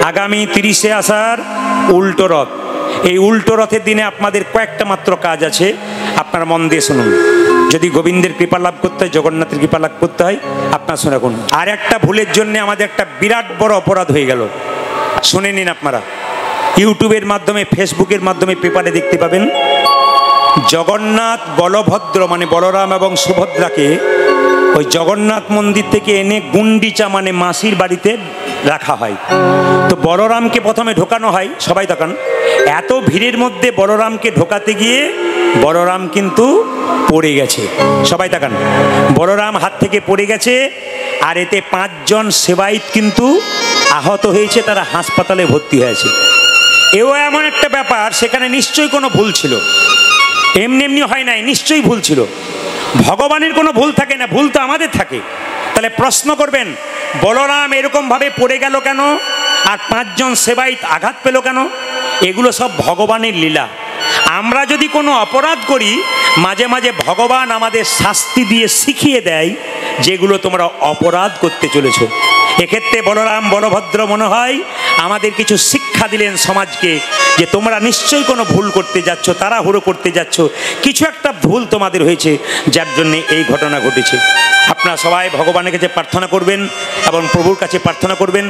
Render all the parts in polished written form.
আগামী 30শে আষাঢ় উল্টো রথ। এই উল্টো রথের দিনে আপনাদের কয়েকটা মাত্র কাজ আছে, আপনারা মন দিয়ে শুনুন। যদি গোবিন্দের কৃপা লাভ করতে হয়, জগন্নাথের কৃপা লাভ করতে হয়, আপনারা শুনে রাখুন। আর একটা ভুলের জন্য আমাদের একটা বিরাট বড় অপরাধ হয়ে গেল, শুনে নিন আপনারা। ইউটিউবের মাধ্যমে, ফেসবুকের মাধ্যমে, পেপারে দেখতে পাবেন, জগন্নাথ বলভদ্র মানে বলরাম এবং সুভদ্রাকে ওই জগন্নাথ মন্দির থেকে এনে গুন্ডিচা মানে মাসির বাড়িতে রাখা হয়। তো বলরামকে প্রথমে ঢোকানো হয়, সবাই তাকান, এত ভিড়ের মধ্যে বলরামকে ঢোকাতে গিয়ে বলরাম কিন্তু পড়ে গেছে। সবাই তাকান, বলরাম হাত থেকে পড়ে গেছে। আর এতে 5 জন সেবাইত কিন্তু আহত হয়েছে, তারা হাসপাতালে ভর্তি হয়েছে। এও এমন একটা ব্যাপার, সেখানে নিশ্চয়ই কোনো ভুল ছিল, এমনি এমনি হয় নাই, নিশ্চয়ই ভুল ছিল। ভগবানের কোনো ভুল থাকে না, ভুল তো আমাদের থাকে। তাহলে প্রশ্ন করবেন, বলরাম এরকমভাবে পড়ে গেল কেন, আর 5 জন সেবাইত আঘাত পেল কেন? এগুলো সব ভগবানের লীলা। আমরা যদি কোনো অপরাধ করি, মাঝে মাঝে ভগবান আমাদের শাস্তি দিয়ে শিখিয়ে দেয় যেগুলো তোমরা অপরাধ করতে চলেছ। এক্ষেত্রে বলরাম বলভদ্র মনে হয় আমাদের কিছু শিক্ষা দিলেন সমাজকে, যে তোমরা নিশ্চয়ই কোনো ভুল করতে যাচ্ছ, তাড়াহুড়ো করতে যাচ্ছ, কিছু একটা ভুল তোমাদের হয়েছে, যার জন্য এই ঘটনা ঘটেছে। আপনারা সবাই ভগবানের কাছে প্রার্থনা করবেন এবং প্রভুর কাছে প্রার্থনা করবেন,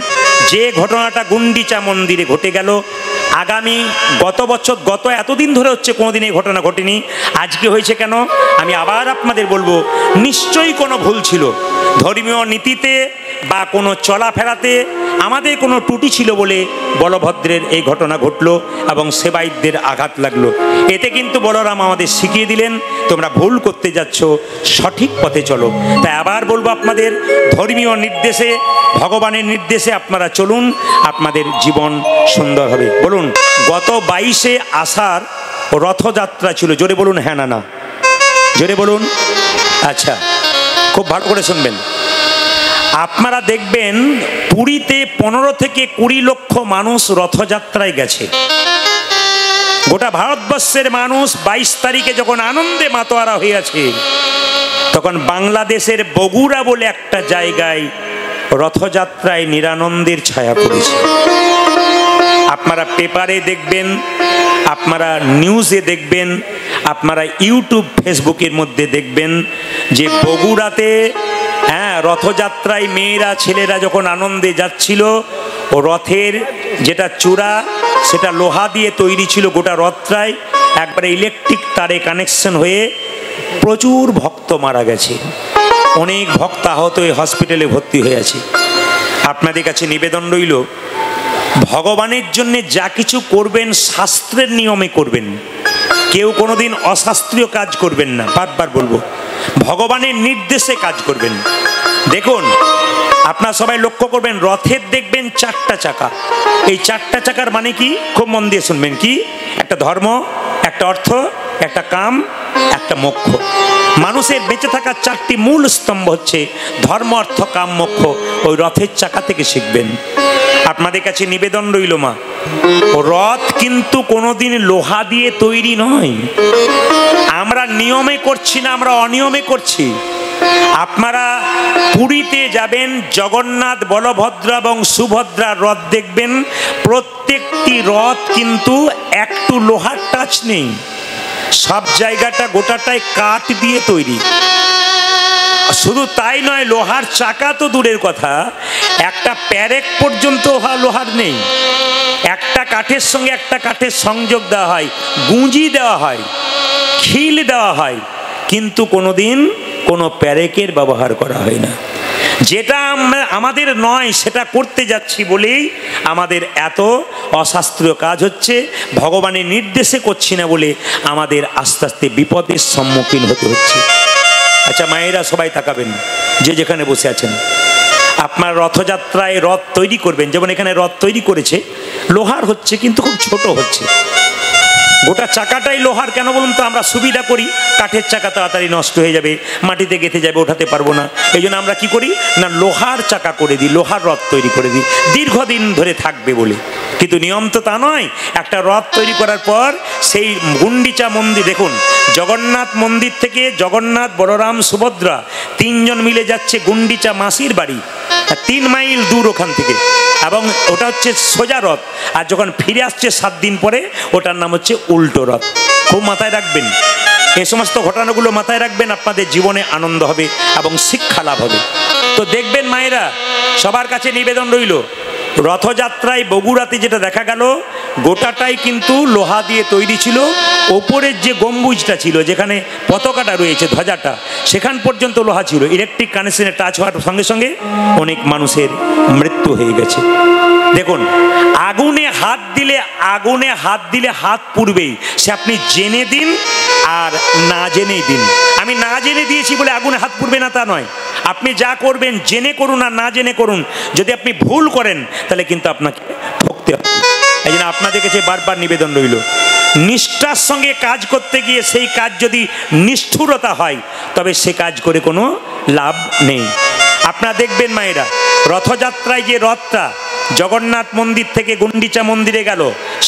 যে ঘটনাটা গুন্ডিচা মন্দিরে ঘটে গেল, আগামী গত এতদিন ধরে হচ্ছে, কোনোদিন এই ঘটনা ঘটেনি, আজকে হয়েছে কেন? আমি আবার আপনাদের বলবো, নিশ্চয়ই কোনো ভুল ছিল, ধর্মীয় নীতিতে বা কোনো চলাফেরাতে আমাদের কোনো ত্রুটি ছিল বলে বলভদ্রের এই ঘটনা ঘটলো এবং সেবাইতদের আঘাত লাগলো। এতে কিন্তু বলরাম আমাদের শিখিয়ে দিলেন, তোমরা ভুল করতে যাচ্ছ, সঠিক পথে চলো। তাই আবার বলবো, আপনাদের ধর্মীয় নির্দেশে, ভগবানের নির্দেশে আপনারা চলুন, আপনাদের জীবন সুন্দর হবে। বলুন, গত 22শে আষাঢ় রথযাত্রা ছিল, জোরে বলুন হ্যাঁ না না, জোরে বলুন। আচ্ছা, খুব ভালো করে শুনবেন। আপনারা দেখবেন পুরীতে 15 থেকে 20 লক্ষ মানুষ রথযাত্রায় গেছে। গোটা ভারতবর্ষের মানুষ 22 তারিখে যখন আনন্দে মাতোয়ারা হয়েছে, তখন বাংলাদেশের বগুড়া বলে একটা জায়গায় রথযাত্রায় নিরানন্দের ছায়া পড়েছে। আপনারা পেপারে দেখবেন, আপনারা নিউজে দেখবেন, আপনারা ইউটিউব ফেসবুকের মধ্যে দেখবেন যে বগুড়াতে রথযাত্রায় মেয়েরা ছেলেরা যখন আনন্দে যাচ্ছিল, ও রথের যেটা চূড়া সেটা লোহা দিয়ে তৈরি ছিল, গোটা রথটায় একবারে ইলেকট্রিক তারে কানেকশন হয়ে প্রচুর ভক্ত মারা গেছে, অনেক ভক্ত আহত হয়ে হসপিটালে ভর্তি হয়ে আছে। আপনাদের কাছে নিবেদন রইল, ভগবানের জন্য যা কিছু করবেন শাস্ত্রের নিয়মে করবেন, কেউ কোনোদিন অশাস্ত্রীয় কাজ করবেন না। বারবার বলবো, ভগবানের নির্দেশে কাজ করবেন। দেখুন, আপনারা সবাই লক্ষ্য করবেন, রথের দেখবেন 4টা চাকা। এই 4টা চাকার মানে কি? খুব মন দিয়ে শুনবেন। কি? একটা ধর্ম, একটা অর্থ, একটা কাম, একটা মোক্ষ। মানুষের বেঁচে থাকার 4টি মূল স্তম্ভ হচ্ছে ধর্ম, অর্থ, কাম, মোক্ষ। ওই রথের চাকা থেকে শিখবেন। আপনাদের কাছে নিবেদন রইল, মা, রথ কিন্তু কোনোদিন লোহা দিয়ে তৈরি নয়। আমরা নিয়মে করছি না, আমরা অনিয়মে করছি। আপনারা পুরীতে যাবেন, জগন্নাথ, বলভদ্র এবং সুভদ্রার রথ দেখবেন, প্রত্যেকটি রথ কিন্তু একটু লোহার টাচ নেই, সব জায়গাটা গোটাটাই কাঠ দিয়ে তৈরি। শুধু তাই নয়, লোহার চাকা তো দূরের কথা, একটা প্যারেক পর্যন্ত লোহার নেই। একটা কাঠের সঙ্গে একটা কাঠের সংযোগ দেওয়া হয়, গুঁজি দেওয়া হয়, খিল দেওয়া হয়, কিন্তু কোনোদিন কোনো প্যারেকের ব্যবহার করা হয় না। যেটা আমাদের নয় সেটা করতে যাচ্ছি বলেই আমাদের এত অশাস্ত্রীয় কাজ হচ্ছে, ভগবানের নির্দেশে করছি না বলে আমাদের আস্তে আস্তে বিপদের সম্মুখীন হতে হচ্ছে। আচ্ছা মায়েরা সবাই তাকাবেন, যে যেখানে বসে আছেন, আপনার রথযাত্রায় রথ তৈরি করবেন, যেমন এখানে রথ তৈরি করেছে, লোহার হচ্ছে কিন্তু খুব ছোট হচ্ছে। গোটা চাকাটাই লোহার, কেন বলুন তো? আমরা সুবিধা করি, কাঠের চাকা তাড়াতাড়ি নষ্ট হয়ে যাবে, মাটিতে গেঁথে যাবে, ওঠাতে পারবো না, এই জন্য আমরা কি করি না, লোহার চাকা করে দিই, লোহার রথ তৈরি করে দিই, দীর্ঘদিন ধরে থাকবে বলে। কিন্তু নিয়ম তো তা নয়। একটা রথ তৈরি করার পর সেই গুন্ডিচা মন্দির দেখুন, জগন্নাথ মন্দির থেকে জগন্নাথ, বলরাম, সুভদ্রা 3 জন মিলে যাচ্ছে গুন্ডিচা মাসির বাড়ি। 3 মাইল দূর ওখান থেকে, এবং ওটা হচ্ছে সোজা রথ। আর যখন ফিরে আসছে 7 দিন পরে, ওটার নাম হচ্ছে উল্টো রথ। খুব মাথায় রাখবেন এই সমস্ত ঘটনাগুলো, মাথায় রাখবেন, আপনাদের জীবনে আনন্দ হবে এবং শিক্ষা লাভ হবে। তো দেখবেন মায়েরা, সবার কাছে নিবেদন রইল, রথযাত্রায় বগুড়াতে যেটা দেখা গেল, গোটাটাই কিন্তু লোহা দিয়ে তৈরি ছিল। ওপরের যে গম্বুজটা ছিল, যেখানে পতাকাটা রয়েছে, ধ্বজাটা, সেখান পর্যন্ত লোহা ছিল। ইলেকট্রিক কানেকশনে টাচ হওয়ার সঙ্গে সঙ্গে অনেক মানুষের মৃত্যু হয়ে গেছে। দেখুন, আগুনে হাত দিলে হাত পুড়বেই, সে আপনি জেনে দিন আর না জেনেই দিন। আমি না জেনে দিয়েছি বলে আগুনে হাত পুড়বে না তা নয়, আপনি যা করবেন জেনে করুন আর না জেনে করুন। যদি আপনি ভুল করেন তাহলে কিন্তু আপনাকে ঠকতে হবে। এই জন্য আপনাদের কাছে বারবার নিবেদন রইল, নিষ্ঠার সঙ্গে কাজ করতে গিয়ে সেই কাজ যদি নিষ্ঠুরতা হয়, তবে সে কাজ করে কোনো লাভ নেই। আপনারা দেখবেন মায়েরা, রথযাত্রায় যে রথটা জগন্নাথ মন্দির থেকে গুন্ডিচা মন্দিরে গেল,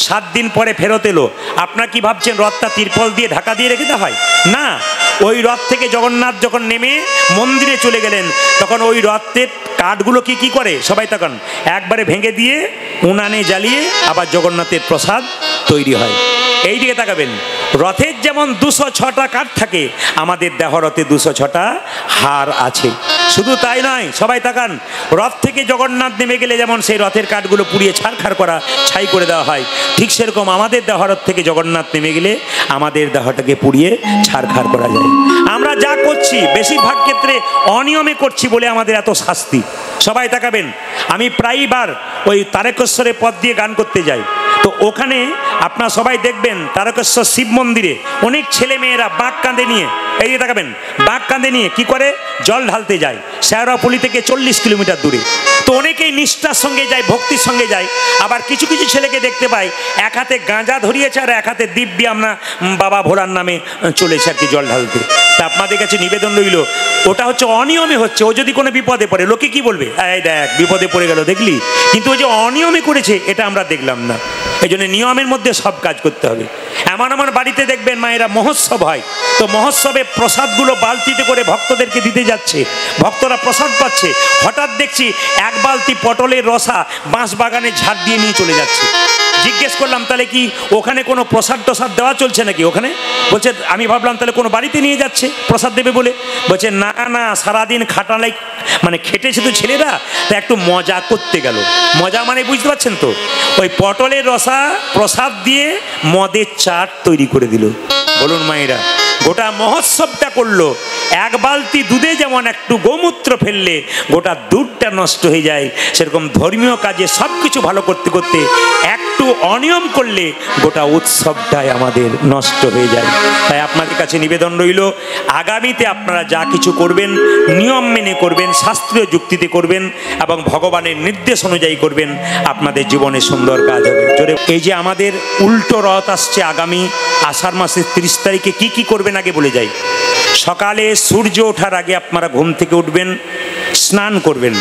7 দিন পরে ফেরত এলো, আপনারা কি ভাবছেন রথটা তিরপল দিয়ে ঢাকা দিয়ে রেখে দেওয়া হয়? না, ওই রথ থেকে জগন্নাথ যখন নেমে মন্দিরে চলে গেলেন, তখন ওই রথের কাঠগুলো কি করে সবাই তখন একবারে ভেঙে দিয়ে উনানে জ্বালিয়ে আবার জগন্নাথের প্রসাদ তৈরি হয়। এই দিকে তাকাবেন, রথের যেমন 206টা কাঠ থাকে, আমাদের দেহরথে 206টা হার আছে। শুধু তাই নয়, সবাই তাকান, রথ থেকে জগন্নাথ নেমে গেলে যেমন সেই রথের কাঠগুলো পুড়িয়ে ছাই করে দেওয়া হয়, ঠিক সেরকম আমাদের দেহরথ থেকে জগন্নাথ নেমে গেলে আমাদের দেহটাকে পুড়িয়ে ছারখার করা যায়। আমরা যা করছি বেশিরভাগ ক্ষেত্রে অনিয়মে করছি বলে আমাদের এত শাস্তি। সবাই তাকাবেন, আমি প্রায়বার ওই তারকেশ্বরের পথ দিয়ে গান করতে যাই, তো ওখানে আপনারা সবাই দেখবেন তারকেশ্বর শিব মন্দিরে অনেক ছেলে মেয়েরা বাঁক কাঁধে নিয়ে, এই যে তাকাবেন, বাঁক কাঁধে নিয়ে কি করে জল ঢালতে যায় শেওড়াফুলি থেকে 40 কিলোমিটার দূরে। তো অনেকেই নিষ্ঠার সঙ্গে যায়, ভক্তির সঙ্গে যায়। আবার কিছু কিছু ছেলেকে দেখতে পাই এক হাতে গাঁজা ধরিয়েছে আর এক হাতে দিব্যি আমরা বাবা ভোলার নামে চলেছে আর কি জল ঢালতে। তা আপনাদের কাছে নিবেদন রইল, ওটা হচ্ছে অনিয়মে হচ্ছে। ও যদি কোনো বিপদে পড়ে, লোকে কি বলবে, এই দেখ বিপদে পড়ে গেল দেখলি, কিন্তু ও যে অনিয়মে করেছে এটা আমরা দেখলাম না। এই জন্য নিয়মের মধ্যে সব কাজ করতে হবে। এমন আমার বাড়িতে দেখবেন মায়েরা মহোৎসব হয়, তো মহোৎসবে প্রসাদগুলো বালতিতে করে ভক্তদেরকে দিতে যাচ্ছে, ভক্তরা প্রসাদ পাচ্ছে। হঠাৎ দেখছি এক বালতি পটলের রসা বাঁশ বাগানে ঝাড় দিয়ে নিয়ে চলে যাচ্ছে। জিজ্ঞেস করলাম, তাহলে কি ওখানে কোনো প্রসাদ টসাদ দেওয়া চলছে নাকি ওখানে? বলছে, আমি ভাবলাম তাহলে কোনো বাড়িতে নিয়ে যাচ্ছে প্রসাদ দেবে বলে। বলছে না না, সারাদিন খাটালাই মানে খেটেছে তো ছেলেরা, তা একটু মজা করতে গেল। মজা মানে বুঝতে পারছেন তো, ওই পটলের রসা প্রসাদ দিয়ে মদের চাট তৈরি করে দিল। বলুন মায়েরা, গোটা মহোৎসবটা করলো। এক বালতি দুধে যেমন একটু গোমূত্র ফেললে গোটা দুধটা নষ্ট হয়ে যায়, সেরকম ধর্মীয় কাজে সব কিছু ভালো করতে করতে একটু অনিয়ম করলে গোটা উৎসবটাই আমাদের নষ্ট হয়ে যায়। তাই আপনাদের কাছে নিবেদন রইল, আগামীতে আপনারা যা কিছু করবেন নিয়ম মেনে করবেন, শাস্ত্রীয় যুক্তিতে করবেন এবং ভগবানের নির্দেশ অনুযায়ী করবেন, আপনাদের জীবনে সুন্দর কাজ হবে। এই যে আমাদের উল্টো রথ আসছে আগামী আষাঢ় মাসের 30 তারিখে, কি করবেন আগে বলে যাই। সকালে সূর্য ওঠার আগে আপনারা ঘুম থেকে উঠবেন, স্নান করবেন।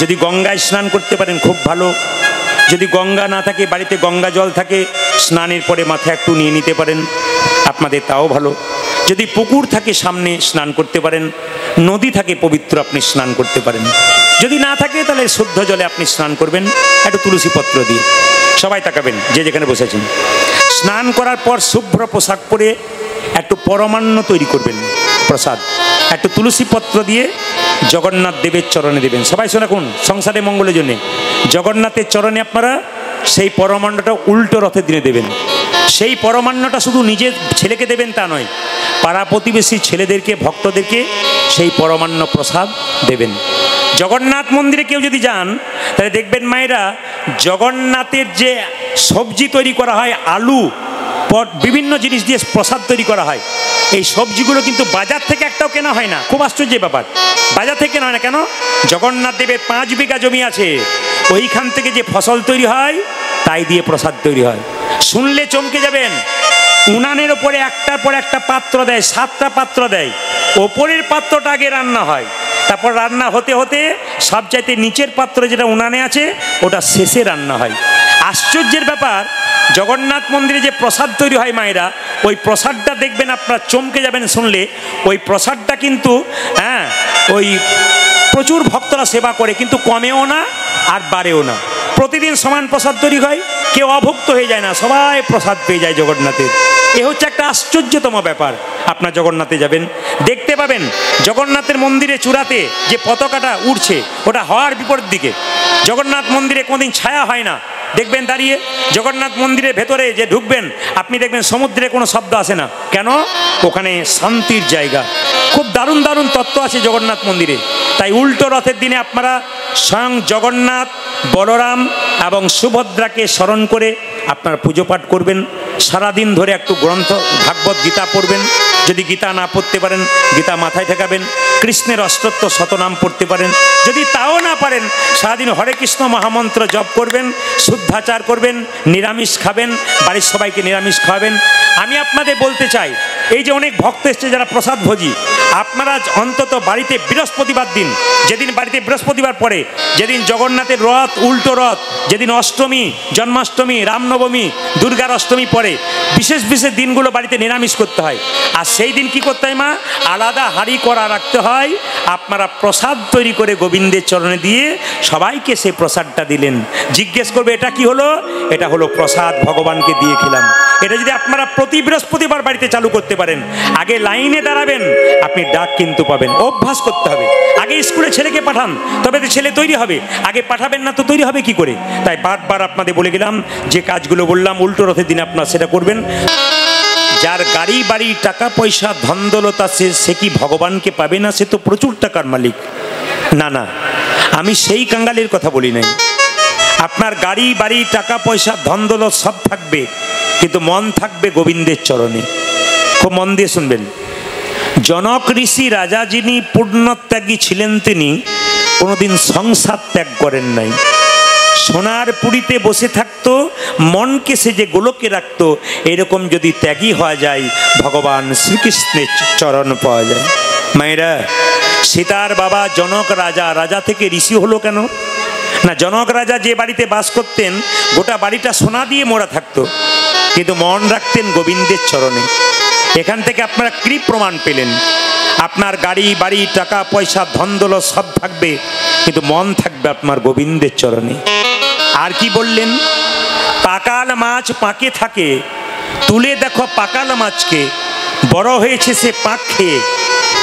যদি গঙ্গায় স্নান করতে পারেন খুব ভালো, যদি গঙ্গা না থাকে, বাড়িতে গঙ্গা জল থাকে, স্নানের পরে মাথায় একটু নিয়ে নিতে পারেন, আপনাদের তাও ভালো। যদি পুকুর থাকে সামনে স্নান করতে পারেন, নদী থাকে পবিত্র আপনি স্নান করতে পারেন। যদি না থাকে তাহলে শুদ্ধ জলে আপনি স্নান করবেন একটু তুলসী পত্র দিয়ে। সবাই তাকাবেন যে যেখানে বসেছেন। স্নান করার পর শুভ্র পোশাক পরে একটু পরমান্ন তৈরি করবেন, প্রসাদ একটু তুলসী পত্র দিয়ে জগন্নাথ দেবের চরণে দেবেন। সবাই শোনা, কোন সংসারে মঙ্গলের জন্যে জগন্নাথের চরণে আপনারা সেই পরমান্নটা উল্টো রথের দিনে দেবেন। সেই পরমান্নটা শুধু নিজের ছেলেকে দেবেন তা নয়, পাড়া প্রতিবেশী ছেলেদেরকে, ভক্তদেরকে সেই পরমান্ন প্রসাদ দেবেন। জগন্নাথ মন্দিরে কেউ যদি যান তাহলে দেখবেন মায়েরা, জগন্নাথের যে সবজি তৈরি করা হয়, আলু বিভিন্ন জিনিস দিয়ে প্রসাদ তৈরি করা হয়, এই সবজিগুলো কিন্তু বাজার থেকে একটাও কেনা হয় না। খুব আশ্চর্যের ব্যাপার, বাজার থেকে কেনা হয় না কেন? জগন্নাথ দেবের 5 বিঘা জমি আছে, ওইখান থেকে যে ফসল তৈরি হয় তাই দিয়ে প্রসাদ তৈরি হয়। শুনলে চমকে যাবেন, উনানের ওপরে একটার পর একটা পাত্র দেয়, 7টা পাত্র দেয়। ওপরের পাত্রটা আগে রান্না হয়, তারপর রান্না হতে হতে সবচাইতে নিচের পাত্র যেটা উনানে আছে ওটা শেষে রান্না হয়। আশ্চর্যের ব্যাপার, জগন্নাথ মন্দিরে যে প্রসাদ তৈরি হয় মায়েরা, ওই প্রসাদটা দেখবেন আপনারা চমকে যাবেন শুনলে। ওই প্রসাদটা কিন্তু ওই প্রচুর ভক্তরা সেবা করে, কিন্তু কমেও না আর বাড়েও না। প্রতিদিন সমান প্রসাদ তৈরি হয়, কেউ অভুক্ত হয়ে যায় না, সবাই প্রসাদ পেয়ে যায় জগন্নাথের। এ হচ্ছে একটা আশ্চর্যতম ব্যাপার। আপনার জগন্নাথে যাবেন, দেখতে পাবেন জগন্নাথের মন্দিরে চূড়াতে যে পতাকাটা উড়ছে ওটা হওয়ার বিপরীত দিকে। জগন্নাথ মন্দিরে কোনোদিন ছায়া হয় না, দেখবেন দাঁড়িয়ে জগন্নাথ মন্দিরের ভেতরে যে ঢুকবেন আপনি দেখবেন সমুদ্রে কোনো শব্দ আসে না। কেন? ওখানে শান্তির জায়গা। খুব দারুণ দারুণ তত্ত্ব আছে জগন্নাথ মন্দিরে। তাই উল্টো রথের দিনে আপনারা স্বয়ং জগন্নাথ, বলরাম এবং সুভদ্রাকে স্মরণ করে আপনারা পুজো পাঠ করবেন। সারাদিন ধরে একটু গ্রন্থ ভাগবত গীতা পড়বেন, যদি গীতা না পড়তে পারেন গীতা মাথায় ঠেকাবেন। কৃষ্ণের অষ্টত্ব শতনাম পড়তে পারেন, যদি তাও না পারেন সারাদিন হরে কৃষ্ণ মহামন্ত্র জপ করবেন, শুদ্ধাচার করবেন, নিরামিষ খাবেন, বাড়ির সবাইকে নিরামিষ খাওয়াবেন। আমি আপনাদের বলতে চাই, এই যে অনেক ভক্ত এসছে যারা প্রসাদ ভোজি, আপনারা অন্তত বাড়িতে বৃহস্পতিবার দিন, যেদিন বাড়িতে বৃহস্পতিবার পড়ে, যেদিন জগন্নাথের রথ, উল্টো রথ, যেদিন অষ্টমী, জন্মাষ্টমী, রামনবমী, দুর্গার অষ্টমী পড়ে, বিশেষ বিশেষ দিনগুলো বাড়িতে নিরামিষ করতে হয়। আর সেই দিন কি করতে হয় মা? আলাদা হাঁড়ি করা রাখতে হয়। আপনারা প্রসাদ তৈরি করে গোবিন্দের চরণে দিয়ে সবাইকে সেই প্রসাদটা দিলেন। জিজ্ঞেস করবে এটা কি হলো? এটা হলো প্রসাদ, ভগবানকে দিয়ে খেলাম। এটা যদি আপনারা প্রতি বৃহস্পতিবার বাড়িতে চালু করতে পারেন, আগে লাইনে দাঁড়াবেন, আপনি ডাক কিন্তু পাবেন। অভ্যাস করতে হবে। আগে স্কুলে ছেলেকে পাঠান, তবে তো ছেলে তৈরি হবে। আগে পাঠাবেন না তো তৈরি হবে কি করে? তাই বারবার আপনাদের বলে গেলাম, যে কাজগুলো বললাম উল্টো রথের দিনে আপনারা সেটা করবেন। যার গাড়ি বাড়ি টাকা পয়সা ধন দৌলত আছে সে কি ভগবানকে পাবে না? সে তো প্রচুর টাকার মালিক। না না, আমি সেই কাঙ্গালের কথা বলি নাই। আপনার গাড়ি বাড়ি টাকা পয়সা ধন দৌলত সব থাকবে, কিন্তু মন থাকবে গোবিন্দের চরণে। খুব মন দিয়ে শুনবেন। জনক ঋষি রাজা যিনি পূর্ণত্যাগী ছিলেন, তিনি কোনোদিন সংসার ত্যাগ করেন নাই। সোনার পুরীতে বসে থাকতো, মনকে সে যে গোলকে রাখতো। এরকম যদি ত্যাগী হওয়া যায়, ভগবান শ্রীকৃষ্ণের চরণ পাওয়া যায়। মায়েরা, সীতার বাবা জনক রাজা, রাজা থেকে ঋষি হলো কেন? না, জনক রাজা যে বাড়িতে বাস করতেন গোটা বাড়িটা সোনা দিয়ে মোড়া থাকতো, কিন্তু মন রাখতেন গোবিন্দের চরণে। এখান থেকে আপনারা কি প্রমাণ পেলেন? আপনার গাড়ি বাড়ি টাকা পয়সা ধন দৌলত সব থাকবে, কিন্তু মন থাকবে আপনার গোবিন্দের চরণে। আর কি বললেন? পাকাল মাছ পাকে থাকে, তুলে দেখো পাকাল মাছকে, বড় হয়েছে সে পাক খেয়ে।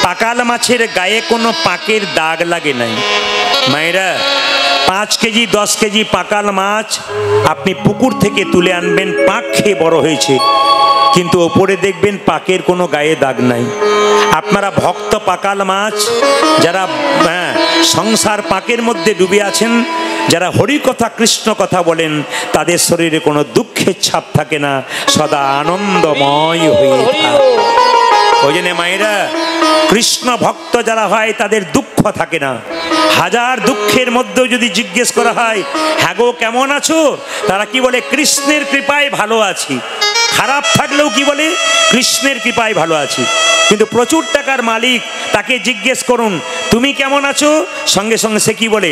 পাকাল মাছের গায়ে কোনো পাকের দাগ লাগে নাই। মায়েরা, 5 কেজি 10 কেজি পাকাল মাছ আপনি পুকুর থেকে তুলে আনবেন, পাক খেয়ে বড় হয়েছে, কিন্তু ওপরে দেখবেন পাকের কোনো গায়ে দাগ নাই। আপনারা ভক্ত পাকাল মাছ, যারা সংসার পাকের মধ্যে ডুবে আছেন, যারা হরি কথা কৃষ্ণ কথা বলেন, তাদের শরীরে কোনো দুঃখের ছাপ থাকে না, সদা আনন্দময় হয়ে থাকে। ওই জন্য মায়েরা, কৃষ্ণ ভক্ত যারা হয় তাদের দুঃখ থাকে না। হাজার দুঃখের মধ্যেও যদি জিজ্ঞেস করা হয়, হ্যাঁ গো কেমন আছো, তারা কি বলে? কৃষ্ণের কৃপায় ভালো আছি। খারাপ থাকলেও কি বলে? কৃষ্ণের কৃপায় ভালো আছি। কিন্তু প্রচুর টাকার মালিক, তাকে জিজ্ঞেস করুন তুমি কেমন আছো, সঙ্গে সঙ্গে সে কি বলে?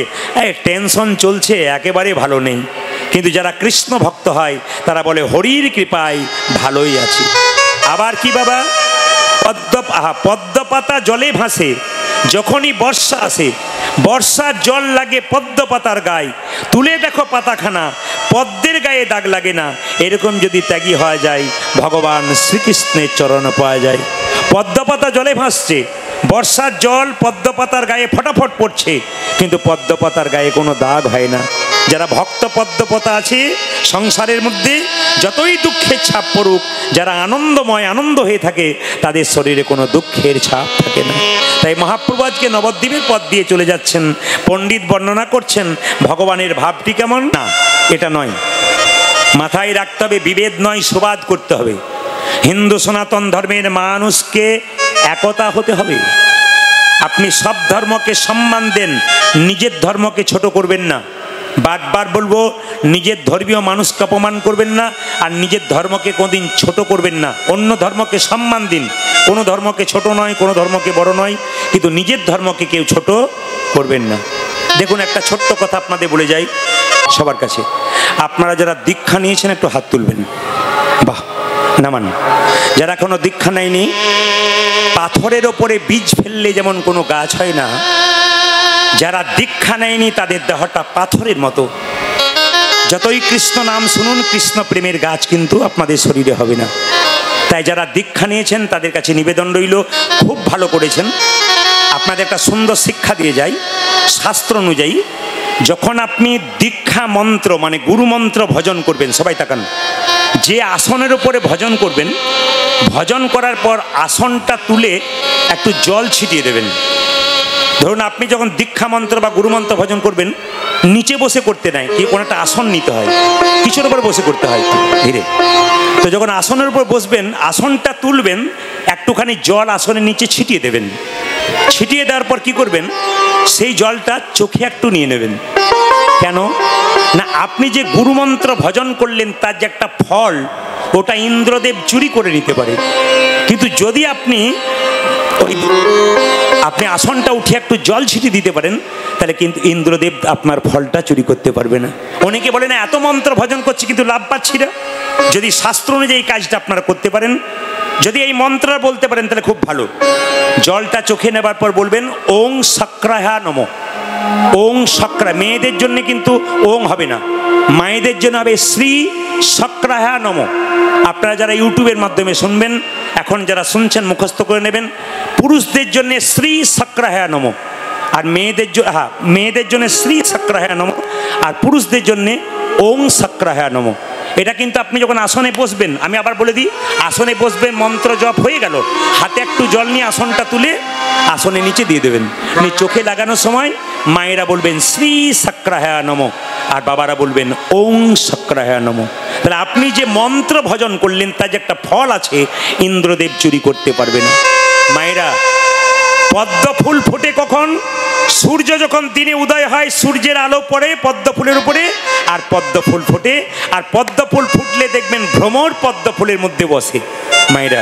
টেনশন চলছে, একেবারে ভালো নেই। কিন্তু যারা কৃষ্ণ ভক্ত হয় তারা বলে হরির কৃপায় ভালোই আছি। আবার কি বাবা? পদ্ম পাতা জলে ভাসে, যখনই বর্ষা আসে, বর্ষার জল লাগে পদ্ম পাতার গায়ে, তুলে দেখো পাতাখানা, পদ্মের গায়ে দাগ লাগে না। এরকম যদি ত্যাগী হওয়া যায়, ভগবান শ্রীকৃষ্ণের চরণ পাওয়া যায়। পদ্ম পাতা জলে ভাসছে, বর্ষার জল পদ্ম পাতার গায়ে ফটাফট পড়ছে, কিন্তু পদ্ম পাতার গায়ে কোনো দাগ হয় না। যারা ভক্ত পদ্মপাতা আছে সংসারের মধ্যে, যতই দুঃখের ছাপ পড়ুক, যারা আনন্দময় আনন্দ হয়ে থাকে, তাদের শরীরে কোনো দুঃখের ছাপ থাকে না। তাই মহাপ্রভু আজকে নবদ্বীপের পথ দিয়ে চলে যাচ্ছেন, পণ্ডিত বর্ণনা করছেন ভগবানের ভাবটি কেমন। না, এটা নয়, মাথায় রাখতে হবে, বিভেদ নয়, সুবাদ করতে হবে। হিন্দু সনাতন ধর্মের মানুষকে একতা হতে হবে। আপনি সব ধর্মকে সম্মান দেন, নিজের ধর্মকে ছোট করবেন না। বারবার বলবো, নিজের ধর্মীয় মানুষকে অপমান করবেন না, আর নিজের ধর্মকে কোনোদিন ছোট করবেন না। অন্য ধর্মকে সম্মান দিন, কোনো ধর্মকে ছোট নয়, কোনো ধর্মকে বড় নয়, কিন্তু নিজের ধর্মকে কেউ ছোট করবেন না। দেখুন, একটা ছোট্ট কথা আপনাদের বলে যাই সবার কাছে। আপনারা যারা দীক্ষা নিয়েছেন একটু হাত তুলবেন। বাহ, নামান। যারা কোনো দীক্ষা নেয়নি, পাথরের ওপরে বীজ ফেললে যেমন কোনো গাছ হয় না, যারা দীক্ষা নেয়নি তাদের দেহটা পাথরের মতো। যতই কৃষ্ণ নাম শুনুন, কৃষ্ণ প্রেমের গাছ কিন্তু আপনাদের শরীরে হবে না। তাই যারা দীক্ষা নিয়েছেন তাদের কাছে নিবেদন রইল, খুব ভালো করেছেন। আপনাদের একটা সুন্দর শিক্ষা দিয়ে যাই। শাস্ত্র অনুযায়ী যখন আপনি দীক্ষা মন্ত্র মানে গুরু মন্ত্র ভজন করবেন, সবাই তাকান, যে আসনের উপরে ভজন করবেন, ভজন করার পর আসনটা তুলে একটু জল ছিটিয়ে দেবেন। ধরুন আপনি যখন দীক্ষা মন্ত্র বা গুরু মন্ত্র ভজন করবেন, নিচে বসে করতে নাই, কি কোনো একটা আসন নিতে হয়, কিছুর উপর বসে করতে হয় ধীরে। তো যখন আসনের উপর বসবেন, আসনটা তুলবেন, একটুখানি জল আসনের নিচে ছিটিয়ে দেবেন। ছিটিয়ে দেওয়ার পর কি করবেন, সেই জলটা চোখে একটু নিয়ে নেবেন। কেন না, আপনি যে গুরুমন্ত্র ভজন করলেন তার যে একটা ফল, ওটা ইন্দ্রদেব চুরি করে নিতে পারে। কিন্তু যদি আপনি আসনটা উঠে একটু জল ছিটিয়ে দিতে পারেন, তাহলে কিন্তু ইন্দ্রদেব আপনার ফলটা চুরি করতে পারবে না। অনেকে বলে না এত মন্ত্র ভজন করছি কিন্তু লাভ পাচ্ছি না। যদি শাস্ত্র অনুযায়ী এই কাজটা আপনারা করতে পারেন, যদি এই মন্ত্র বলতে পারেন, তাহলে খুব ভালো। জলটা চোখে নেবার পর বলবেন ওং শক্রায়া নমঃ। ওং শক্রা, মেয়েদের জন্য কিন্তু ওং হবে না, মায়েদের জন্য হবে শ্রী শক্রায়া নমঃ। আপনারা যারা ইউটিউবের মাধ্যমে শুনবেন, এখন যারা শুনছেন মুখস্থ করে নেবেন। পুরুষদের জন্য শ্রী শক্রায়া নমঃ, আর মেয়েদের জন্য শ্রী শক্রায়া নমঃ, আর পুরুষদের জন্য ওং শক্রায়া নমঃ। এটা কিন্তু আপনি যখন আসনে বসবেন, আমি আবার বলে দিই, আসনে বসবেন, মন্ত্র জপ হয়ে গেল, হাতে একটু জল নিয়ে আসনটা তুলে আসনের নিচে দিয়ে দেবেন। চোখে লাগানোর সময় মায়েরা বলবেন শ্রী শক্রায়া নমঃ, আর বাবারা বলবেন ওং শক্রায়া নমঃ। তাহলে আপনি যে মন্ত্র ভজন করলেন তার যে একটা ফল আছে, ইন্দ্রদেব চুরি করতে পারবে না। মায়েরা, পদ্ম ফুল ফোটে কখন? সূর্য যখন দিনে উদয় হয়, সূর্যের আলো পড়ে পদ্ম ফুলের উপরে, আর পদ্ম ফুল ফোটে। আর পদ্ম ফুল ফুটলে দেখবেন ভ্রমর পদ্ম ফুলের মধ্যে বসে। মায়েরা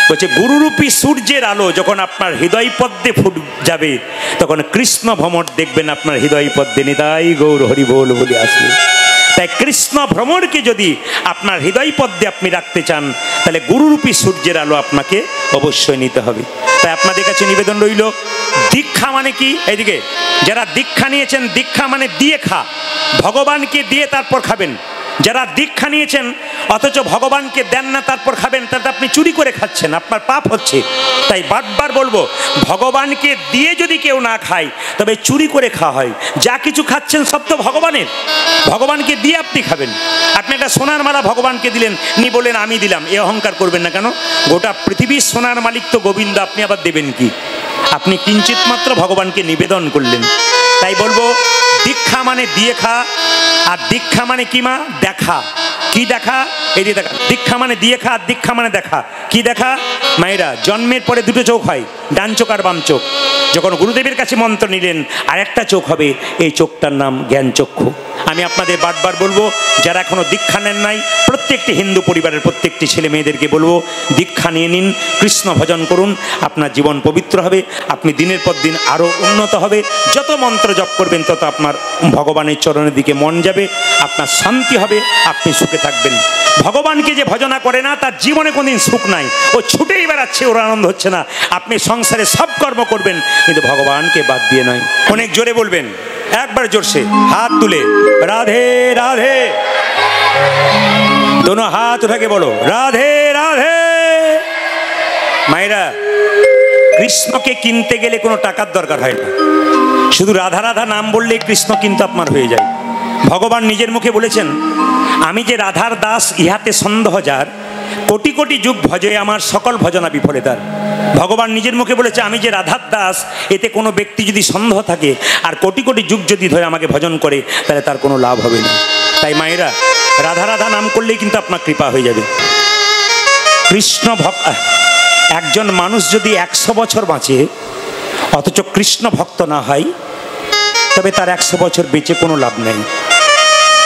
বলছে, গুরুরূপী সূর্যের আলো যখন আপনার হৃদয় পদ্মে ফুট যাবে, তখন কৃষ্ণ ভ্রমর দেখবেন আপনার হৃদয় পদ্মে নিতাই গৌর হরি বল বলে আসবে। তাই কৃষ্ণ ভ্রমরকে যদি আপনার হৃদয় পদ্মে আপনি রাখতে চান, তাহলে গুরুরূপী সূর্যের আলো আপনাকে অবশ্যই নিতে হবে। তাই আপনাদের কাছে নিবেদন রইল, দীক্ষা মানে কি? এইদিকে যারা দীক্ষা নিয়েছেন, দীক্ষা মানে দিয়ে খা, ভগবানকে দিয়ে তারপর খাবেন। যারা দীক্ষা নিয়েছেন অথচ ভগবানকে দেন না তারপর খাবেন, তাতে আপনি চুরি করে খাচ্ছেন, আপনার পাপ হচ্ছে। তাই বারবার বলবো, ভগবানকে দিয়ে যদি কেউ না খায় তবে চুরি করে খাওয়া হয়। যা কিছু খাচ্ছেন সব তো ভগবানের, ভগবানকে দিয়ে আপনি খাবেন। আপনি একটা সোনার মালা ভগবানকে দিলেন, নি বলেন আমি দিলাম, এ অহংকার করবেন না। কেন? গোটা পৃথিবীর সোনার মালিক তো গোবিন্দ, আপনি আবার দেবেন কি? আপনি কিঞ্চিত মাত্র ভগবানকে নিবেদন করলেন। তাই বলবো, দীক্ষা মানে দিয়ে খা, আর দীক্ষা মানে কি মা? দেখা। কি দেখা? এই যে দেখা। দীক্ষা মানে দিয়ে খা, আর দীক্ষা মানে দেখা। কি দেখা? মায়েরা, জন্মের পরে দুটো চোখ হয়, ডান চোখ আর বাম চোখ। যখন গুরুদেবের কাছে মন্ত্র নিলেন, আর একটা চোখ হবে, এই চোখটার নাম জ্ঞান চক্ষু। আমি আপনাদের বারবার বলবো, যারা এখনো দীক্ষা নেন নাই, প্রত্যেকটি হিন্দু পরিবারের প্রত্যেকটি ছেলে মেয়েদেরকে বলবো, দীক্ষা নিয়ে নিন, কৃষ্ণ ভজন করুন, আপনার জীবন পবিত্র হবে, আপনি দিনের পর দিন আরও উন্নত হবে। যত মন্ত্র জপ করবেন তত আপনার ভগবানের চরণের দিকে মন যাবে, আপনার শান্তি হবে, আপনি সুখে থাকবেন। ভগবানকে যে ভজনা করে না, তার জীবনে কোনদিন সুখ নাই, ও ছুটেই বেড়াচ্ছে, ওর আনন্দ হচ্ছে না। আপনি সংসারে সব কর্ম করবেন, কিন্তু ভগবানকে বাদ দিয়ে নয়। অনেক জোরে বলবেন, একবার জোরসে হাত তুলে, রাধে রাধে। दोनों हाथ उठा के बोलो राधे राधे। मायरा, কৃষ্ণকে কিনতে গেলে কোনো টাকার দরকার হয় না, শুধু রাধা রাধা নাম বললেই কৃষ্ণ কিন্তু আপনার হয়ে যায়। ভগবান নিজের মুখে বলেছেন, আমি যে রাধার দাস ইহাতে সন্দেহ যার, কোটি কোটি যুগ ভজে আমার সকল ভজনা বিফলে তার। ভগবান নিজের মুখে বলেছে, আমি যে রাধার দাস, এতে কোনো ব্যক্তি যদি সন্দেহ থাকে আর কোটি কোটি যুগ যদি ধরে আমাকে ভজন করে, তাহলে তার কোনো লাভ হবে না। তাই মায়েরা, রাধা রাধা নাম করলেই কিন্তু আপনার কৃপা হয়ে যাবে। কৃষ্ণ ভক্ত একজন মানুষ যদি 100 বছর বাঁচে অথচ কৃষ্ণ ভক্ত না হয়, তবে তার 100 বছর বেঁচে কোনো লাভ নেই।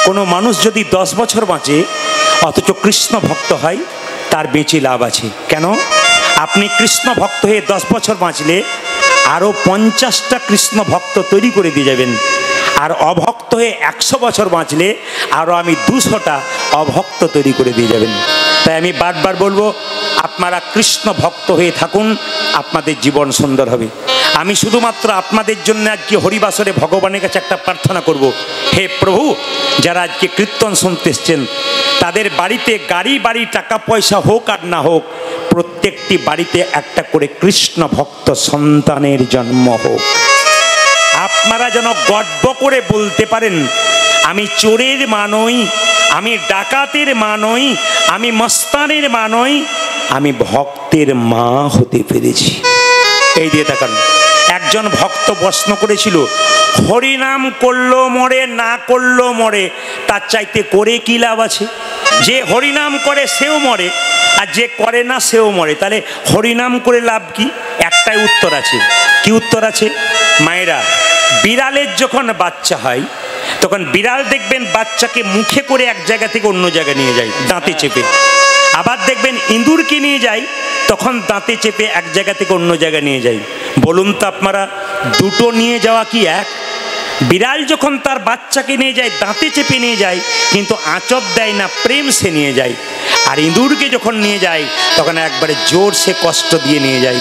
কোনো মানুষ যদি 10 বছর বাঁচে অথচ কৃষ্ণ ভক্ত হয়, তার বেঁচে লাভ আছে। কেন? আপনি কৃষ্ণ ভক্ত হয়ে 10 বছর বাঁচলে আরও 50টা কৃষ্ণ ভক্ত তৈরি করে দিয়ে যাবেন, আর অভক্ত হয়ে 100 বছর বাঁচলে আরও আমি 200টা অভক্ত তৈরি করে দিয়ে যাবেন। তাই আমি বারবার বলবো, আপনারা কৃষ্ণ ভক্ত হয়ে থাকুন, আপনাদের জীবন সুন্দর হবে। আমি শুধুমাত্র আপনাদের জন্য আজকে হরিবাসরে ভগবানের কাছে একটা প্রার্থনা করব, হে প্রভু, যারা আজকে কীর্তন শুনতে এসছেন তাদের বাড়িতে গাড়ি বাড়ি টাকা পয়সা হোক আর না হোক, প্রত্যেকটি বাড়িতে একটা করে কৃষ্ণ ভক্ত সন্তানের জন্ম হোক। আপনারা যেন গর্ব করে বলতে পারেন, আমি চোরের মা নই, আমি ডাকাতের মা নই, আমি মস্তানের মা নই, আমি ভক্তের মা হতে পেরেছি। এই দিয়ে তাকান, একজন ভক্ত প্রশ্ন করেছিল, হরিনাম করলো মরে, না করলো মরে, তার চাইতে করে কি লাভ আছে? যে হরিনাম করে সেও মরে, আর যে করে না সেও মরে, তাহলে হরিনাম করে লাভ কি? একটাই উত্তর আছে। কি উত্তর আছে? মায়েরা, বিড়ালের যখন বাচ্চা হয় তখন বিড়াল দেখবেন বাচ্চাকে মুখে করে এক জায়গা থেকে অন্য জায়গায় নিয়ে যায় দাঁতে চেপে, আবার দেখবেন ইঁদুরকে নিয়ে যায় তখন দাঁতে চেপে এক জায়গা থেকে অন্য জায়গায় নিয়ে যায়। বলুন তো আপনারা, দুটো নিয়ে যাওয়া কি এক? বিড়াল যখন তার বাচ্চাকে নিয়ে যায় দাঁতে চেপে নিয়ে যায়, কিন্তু আঁচড় দেয় না, প্রেম সে নিয়ে যায়। আর ইঁদুরকে যখন নিয়ে যায় তখন একবারে জোর সে কষ্ট দিয়ে নিয়ে যায়।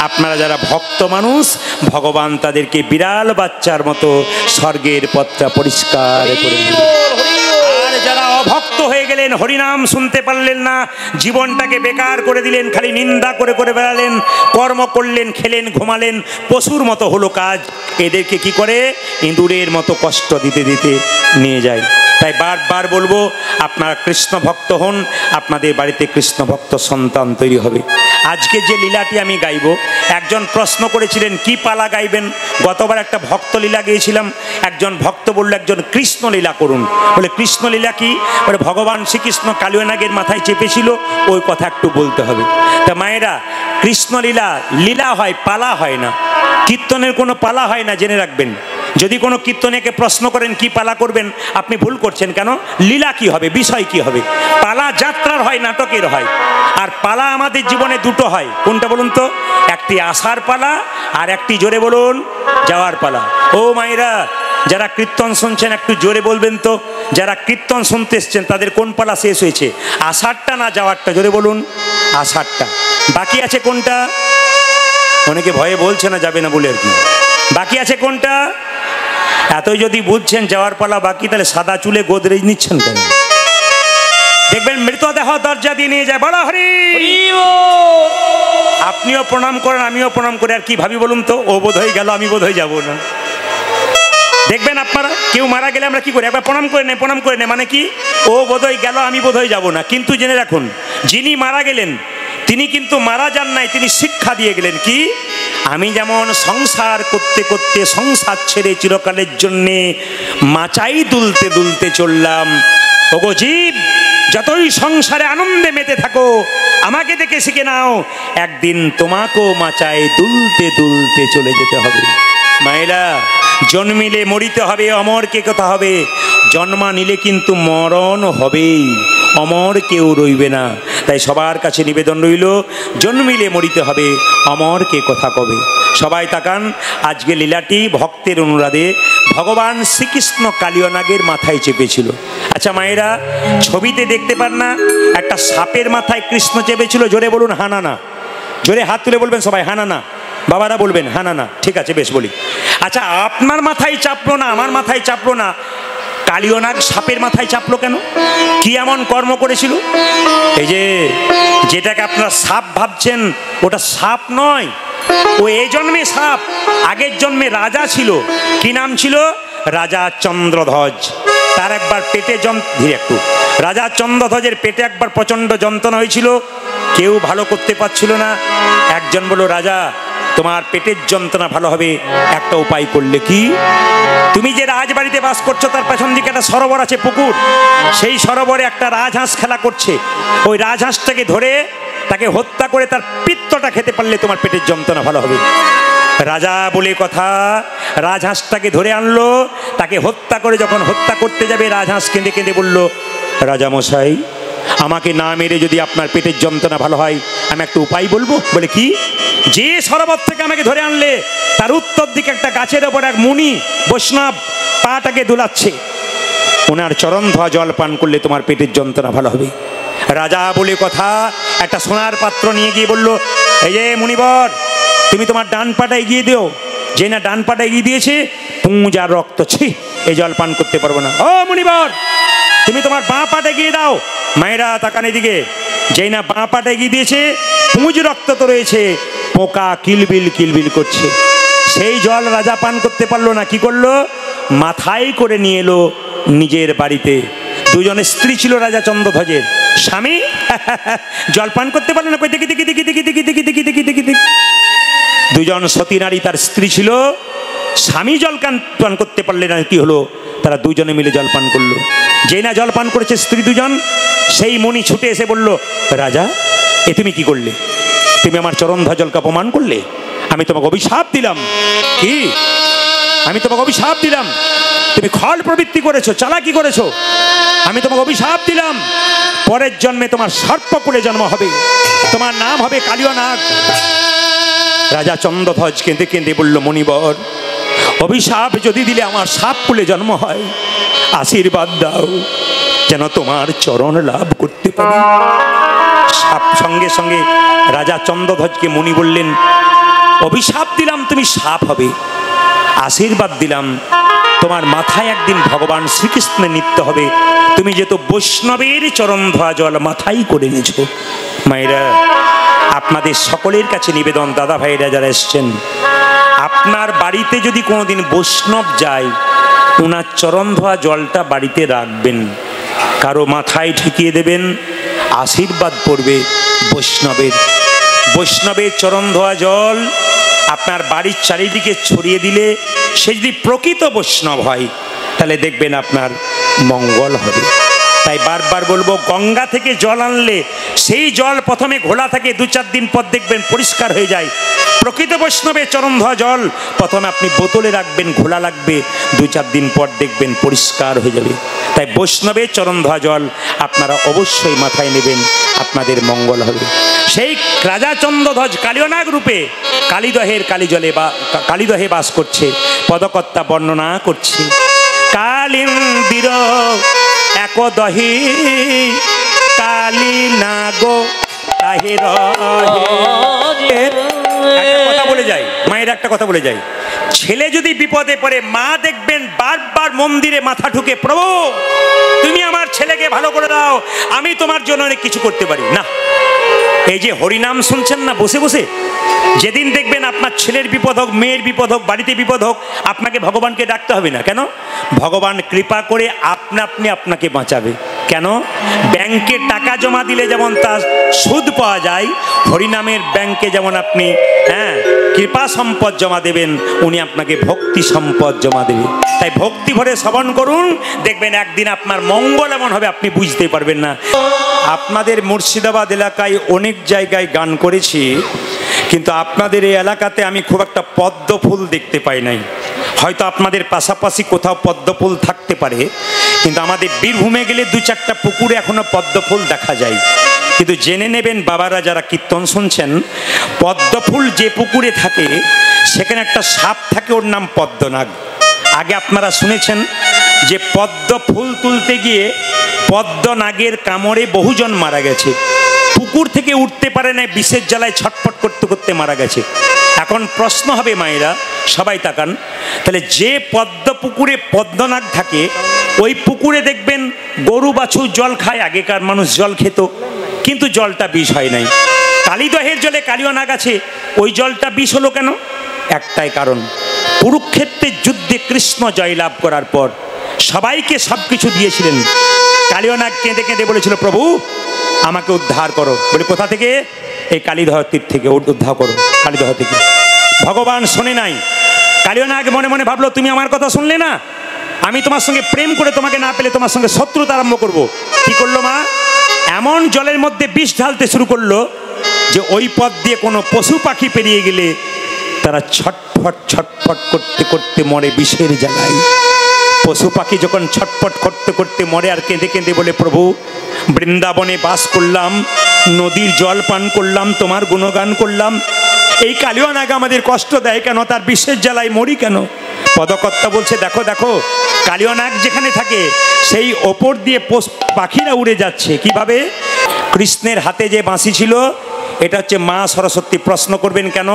আপনারা যারা ভক্ত মানুষ, ভগবান তাদেরকে বিড়াল বাচ্চার মতো স্বর্গের পথটা পরিষ্কার করে দিলেন। আর যারা অভক্ত হয়ে গেলেন, হরিনাম শুনতে পারলেন না, জীবনটাকে বেকার করে দিলেন, খালি নিন্দা করে করে বেড়ালেন, কর্ম করলেন, খেলেন, ঘুমালেন, পশুর মতো হলো কাজ, এদেরকে কি করে? ইঁদুরের মতো কষ্ট দিতে দিতে নিয়ে যায়। তাই বারবার বলবো, আপনারা কৃষ্ণ ভক্ত হন, আপনাদের বাড়িতে কৃষ্ণ ভক্ত সন্তান তৈরি হবে। আজকে যে লীলাটি আমি গাইব, একজন প্রশ্ন করেছিলেন কি পালা গাইবেন। গতবার একটা ভক্ত লীলা গিয়েছিলাম, একজন ভক্ত বলল একজন কৃষ্ণ লীলা করুন। বলে কৃষ্ণ লীলা কি? বলে ভগবান শ্রীকৃষ্ণ কালিয়ানাগের মাথায় চেপেছিল, ওই কথা একটু বলতে হবে। তা মায়েরা, কৃষ্ণ লীলা লীলা হয়, পালা হয় না। কীর্তনের কোনো পালা হয় না, জেনে রাখবেন। যদি কোনো কীর্তনীকে প্রশ্ন করেন কি পালা করবেন, আপনি ভুল করছেন। কেন? লীলা কি হবে, বিষয় কি হবে? পালা যাত্রার হয়, নাটকের হয়। আর পালা আমাদের জীবনে দুটো হয়। কোনটা বলুন তো? একটি আসার পালা, আর একটি জোরে বলুন যাওয়ার পালা। ও মায়েরা, যারা কীর্তন শুনছেন একটু জোরে বলবেন তো, যারা কীর্তন শুনতে এসছেন তাদের কোন পালা শেষ হয়েছে? আসারটা না যাওয়ারটা? জোরে বলুন আসারটা। বাকি আছে কোনটা? অনেকে ভয়ে বলছে না, যাবে না বলে আর কি। বাকি আছে কোনটা? এতই যদি বুঝছেন যাওয়ার পালা বাকি, তাহলে সাদা চুলে গোদরেজ নিচ্ছেন কেন? দেখবেন মৃতদেহ দরজা দিয়ে নিয়ে যায়, বলা হরি। আপনিও প্রণাম করেন, আমিও প্রণাম করি, আর কি ভাবি বলুন তো? ও বোধ হয়ে গেল, আমি বোধ হয়ে যাবো না। দেখবেন আপনারা, কেউ মারা গেলে আমরা কি করি? একবার প্রণাম করে নেই, প্রণাম করে নেই, মানে কি? ও বোধ হয়ে গেল, আমি বোধ হয়ে যাবো না। কিন্তু জেনে রাখুন, যিনি মারা গেলেন তিনি কিন্তু মারা যান নাই, তিনি শিক্ষা দিয়ে গেলেন। কি? আমি যেমন সংসার করতে করতে সংসার ছেড়ে চিরকালের জন্যে মাচাই দুলতে দুলতে চললাম, ওগো জীব, যতই সংসারে আনন্দে মেতে থাকো, আমাকে দেখে শিখে নাও, একদিন তোমাকেও মাচায় দুলতে দুলতে চলে যেতে হবে। মায়েরা, জন্মিলে মরিতে হবে, অমর কে কথা হবে? জন্মা নিলে কিন্তু মরণ হবেই, অমর কেউ রইবে না। তাই সবার কাছে নিবেদন রইল, জন্মিলে মরিতে হবে, অমর কে কথা কবে। সবাই তাকান, আজকে লীলাটি ভক্তের অনুরাধে ভগবান শ্রীকৃষ্ণ কালিয়ানাগের মাথায় চেপেছিল। আচ্ছা মায়েরা, ছবিতে দেখতে পান না একটা সাপের মাথায় কৃষ্ণ চেপেছিল? জোরে বলুন হানা না। জোরে হাত তুলে বলবেন সবাই, হানা না। বাবারা বলবেন হানা না। ঠিক আছে, বেশ বলি। আচ্ছা, আপনার মাথায় চাপলো না, আমার মাথায় চাপলো না, কালিয়ানাগ সাপের মাথায় চাপলো কেন? কি এমন কর্ম করেছিল? এই যে যেটাকে আপনারা সাপ ভাবছেন, ওটা সাপ নয়, ও এই জন্মে সাপ, আগের জন্মে রাজা ছিল। কি নাম ছিল? রাজা চন্দ্রধ্বজ। তার একবার পেটে ধীরে একটু, রাজা চন্দ্রধ্বজের পেটে একবার প্রচণ্ড যন্ত্রণা হয়েছিল, কেউ ভালো করতে পারছিল না। একজন বলল, রাজা তোমার পেটের যন্ত্রণা ভালো হবে একটা উপায় করলে। কি? তুমি যে রাজবাড়িতে বাস করছো তার পেছন দিকে একটা সরোবর আছে, পুকুর, সেই সরোবরে একটা রাজহাঁস খেলা করছে। ওই রাজহাঁসটাকে ধরে তাকে হত্যা করে তার পিত্তটা খেতে পারলে তোমার পেটের যন্ত্রণা ভালো হবে। রাজা বলে কথা, রাজহাঁসটাকে ধরে আনলো, তাকে হত্যা করে যখন হত্যা করতে যাবে, রাজহাঁস কেঁদে কেঁদে বলল, রাজা মশাই, আমাকে না মেরে যদি আপনার পেটের যন্ত্রণা ভালো হয়, আমি একটা উপায় বলবো। বলে কি? যে সরোবর থেকে আমাকে ধরে আনলে তার উত্তর দিকে একটা গাছের ওপর এক মুনি বৈষ্ণব পাটাকে দুলাচ্ছে, ওনার চরণ ধোয়া জল পান করলে তোমার পেটের যন্ত্রণা ভালো হবে। রাজা বলে কথা একটা সোনার পাত্র নিয়ে গিয়ে বলল, এই যে মুনিবর, তুমি তোমার ডান পাটা এগিয়ে দিও। যে না ডান পাটা এগিয়ে দিয়েছে, পুঁজ আর রক্ত, ছি, এই জল পান করতে পারবো না। ও মুনিবর, তুমি তোমার বাঁ পাটা এগিয়ে দাও। মায়েরা তাকান এদিকে। যেই না বাঁ পাটা এগিয়ে দিয়েছে, পুঁজ রক্ত তো রয়েছে, পোকা কিলবিল কিলবিল করছে। সেই জল রাজা পান করতে পারলো না। কি করলো? মাথায় করে নিয়ে এলো নিজের বাড়িতে। দুজনে স্ত্রী ছিল রাজা চন্দ্রধ্বজের। স্বামী জল পান করতে পারলো না। দেখি দেখি দেখি দেখি দেখি দেখি দেখি দেখি দেখি দেখি। দুজন সতী নারী তার স্ত্রী ছিল। স্বামী জল পান করতে পারলে না, কি হলো? তারা দুজনে মিলে জল পান করলো। যেই না জল পান করেছে স্ত্রী দুজন, সেই মুনি ছুটে এসে বলল, রাজা এ তুমি কি করলে? তুমি আমার চরণধ্বজলকে অপমান করলে। আমি তোমাকে অভিশাপ দিলাম। কি? আমি তোমাকে অভিশাপ দিলাম, তুমি খল প্রবৃত্তি করেছো, চালাকি করেছো। আমি তোমাকে অভিশাপ দিলাম, পরের জন্মে তোমার সর্পকুলে জন্ম হবে, তোমার নাম হবে কালীয় নাগ। রাজা চন্দ্রধ্বজ কেঁদে কেঁদে বলল, মণিবর, অভিশাপ যদি দিলে আমার সাপকুলে জন্ম হয়, আশীর্বাদ দাও যেন তোমার চরণ লাভ করতে পারি। সাপ সঙ্গে সঙ্গে রাজা চন্দ্রধ্বজকে মুনি বললেন, অভিশাপ দিলাম তুমি সাপ হবে, আশীর্বাদ দিলাম তোমার মাথায় একদিন ভগবান শ্রীকৃষ্ণের নিত্য হবে। তুমি যেহেতু বৈষ্ণবের চরণ ধোয়া জল মাথায় করে নিয়েছ। মায়েরা, আপনাদের সকলের কাছে নিবেদন, দাদা ভাইরা যারা এসছেন, আপনার বাড়িতে যদি কোনোদিন বৈষ্ণব যায়, ওনার চরণ ধোয়া জলটা বাড়িতে রাখবেন, কারো মাথায় ঠেকিয়ে দেবেন, আশীর্বাদ পড়বে বৈষ্ণবের। বৈষ্ণবের চরণ ধোয়া জল আপনার বাড়ির চারিদিকে ছড়িয়ে দিলে, সে যদি প্রকৃত বৈষ্ণব হয়, তাহলে দেখবেন আপনার মঙ্গল হবে। তাই বারবার বলবো, গঙ্গা থেকে জল আনলে সেই জল প্রথমে ঘোলা থাকে, 2-4 দিন পর দেখবেন পরিষ্কার হয়ে যায়। প্রকৃত বৈষ্ণবের চরণ ধোয়া জল প্রথমে আপনি বোতলে রাখবেন, ঘোলা লাগবে, 2-4 দিন পর দেখবেন পরিষ্কার হয়ে যাবে। তাই বৈষ্ণবের চরণ ধোয়া জল আপনারা অবশ্যই মাথায় নেবেন, আপনাদের মঙ্গল হবে। সেই রাজা চন্দ্রধ্বজ কালীয়নাগ রূপে কালীদহের কালীজলে বা কালীদহে বাস করছে। পদকর্তা বর্ণনা করছে, কালিন্দির একদহে কালী নাগো তাহে রহে। একটা কথা বলে যাই, মায়ের একটা কথা বলে যাই, ছেলে যদি বিপদে পড়ে, মা দেখবেন বারবার মন্দিরে মাথা ঠুকে, প্রভু তুমি আমার ছেলেকে ভালো করে দাও, আমি তোমার জন্য অনেক কিছু করতে পারি না। এই যে হরিনাম শুনছেন না বসে বসে, যেদিন দেখবেন আপনার ছেলের বিপদ হোক, মেয়ের বিপদ হোক, বাড়িতে বিপদ হোক, আপনাকে ভগবানকে ডাকতে হবে না। কেন? ভগবান কৃপা করে আপনি আপনাকে বাঁচাবে। কেন? ব্যাংকে টাকা জমা দিলে যেমন তার সুদ পাওয়া যায়, হরিনামের ব্যাংকে যেমন আপনি কৃপা সম্পদ জমা দেবেন, উনি আপনাকে ভক্তি সম্পদ জমা দেবে। তাই ভক্তি ভরে শ্রবণ করুন, দেখবেন একদিন আপনার মঙ্গল এমন হবে আপনি বুঝতে পারবেন না। আপনাদের মুর্শিদাবাদ এলাকায় অনেক জায়গায় গান করেছি, কিন্তু আপনাদের এই এলাকাতে আমি খুব একটা পদ্ম ফুল দেখতে পাই নাই। হয়তো আপনাদের পাশাপাশি কোথাও পদ্ম ফুল থাকতে পারে, কিন্তু আমাদের বীরভূমে গেলে 2-4টা পুকুরে এখনো পদ্ম ফুল দেখা যায়। কিন্তু জেনে নেবেন বাবারা যারা কীর্তন শুনছেন, পদ্ম ফুল যে পুকুরে থাকে সেখানে একটা সাপ থাকে, ওর নাম পদ্মনাগ। আগে আপনারা শুনেছেন যে পদ্ম ফুল তুলতে গিয়ে পদ্মনাগের কামড়ে বহুজন মারা গেছে, পুকুর থেকে উঠতে পারে না, বিষের জ্বালায় ছটফট করতে করতে মারা গেছে। এখন প্রশ্ন হবে মায়েরা, সবাই তাকান, তাহলে যে পদ্ম পুকুরে পদ্মনাগ থাকে, ওই পুকুরে দেখবেন গরু বাছুর জল খায়, আগেকার মানুষ জল খেত, কিন্তু জলটা বিষ হয় নাই। কালীদহের জলে কালীয়নাগ আছে, ওই জলটা বিষ হলো কেন? একটাই কারণ, কুরুক্ষেত্রের যুদ্ধে কৃষ্ণ জয়লাভ করার পর সবাইকে সব কিছু দিয়েছিলেন। কালীয়নাগ কেঁদে কেঁদে বলেছিল, প্রভু আমাকে উদ্ধার করো। বলে কোথা থেকে? এই কালীদহ তীর থেকে উদ্ধার করো, কালীদহ থেকে। ভগবান শোনে নাই। কালীয়নাগ মনে মনে ভাবলো, তুমি আমার কথা শুনলে না, আমি তোমার সঙ্গে প্রেম করে তোমাকে না পেলে তোমার সঙ্গে শত্রুতা আরম্ভ করব। কি করলো মা? এমন জলের মধ্যে বিষ ঢালতে শুরু করলো যে ওই পথ দিয়ে কোনো পশু পাখি পেরিয়ে গেলে তারা ছটফট ছটফট করতে করতে মরে বিষের জ্বালায়। পশু পাখি যখন ছটফট করতে করতে মরে আর কেঁদে কেঁদে বলে, প্রভু বৃন্দাবনে বাস করলাম, নদীর জল পান করলাম, তোমার গুণগান করলাম, এই কালীয়নাগ আমাদের কষ্ট দেয় কেন? তার বিষের জ্বালায় মরি কেন? পদকর্তা বলছে, দেখো দেখো, কালীয়নাগ যেখানে থাকে সেই ওপর দিয়ে পাখিরা উড়ে যাচ্ছে। কিভাবে? কৃষ্ণের হাতে যে বাঁশি ছিল, এটা হচ্ছে মা সরস্বতী। প্রশ্ন করবেন কেন?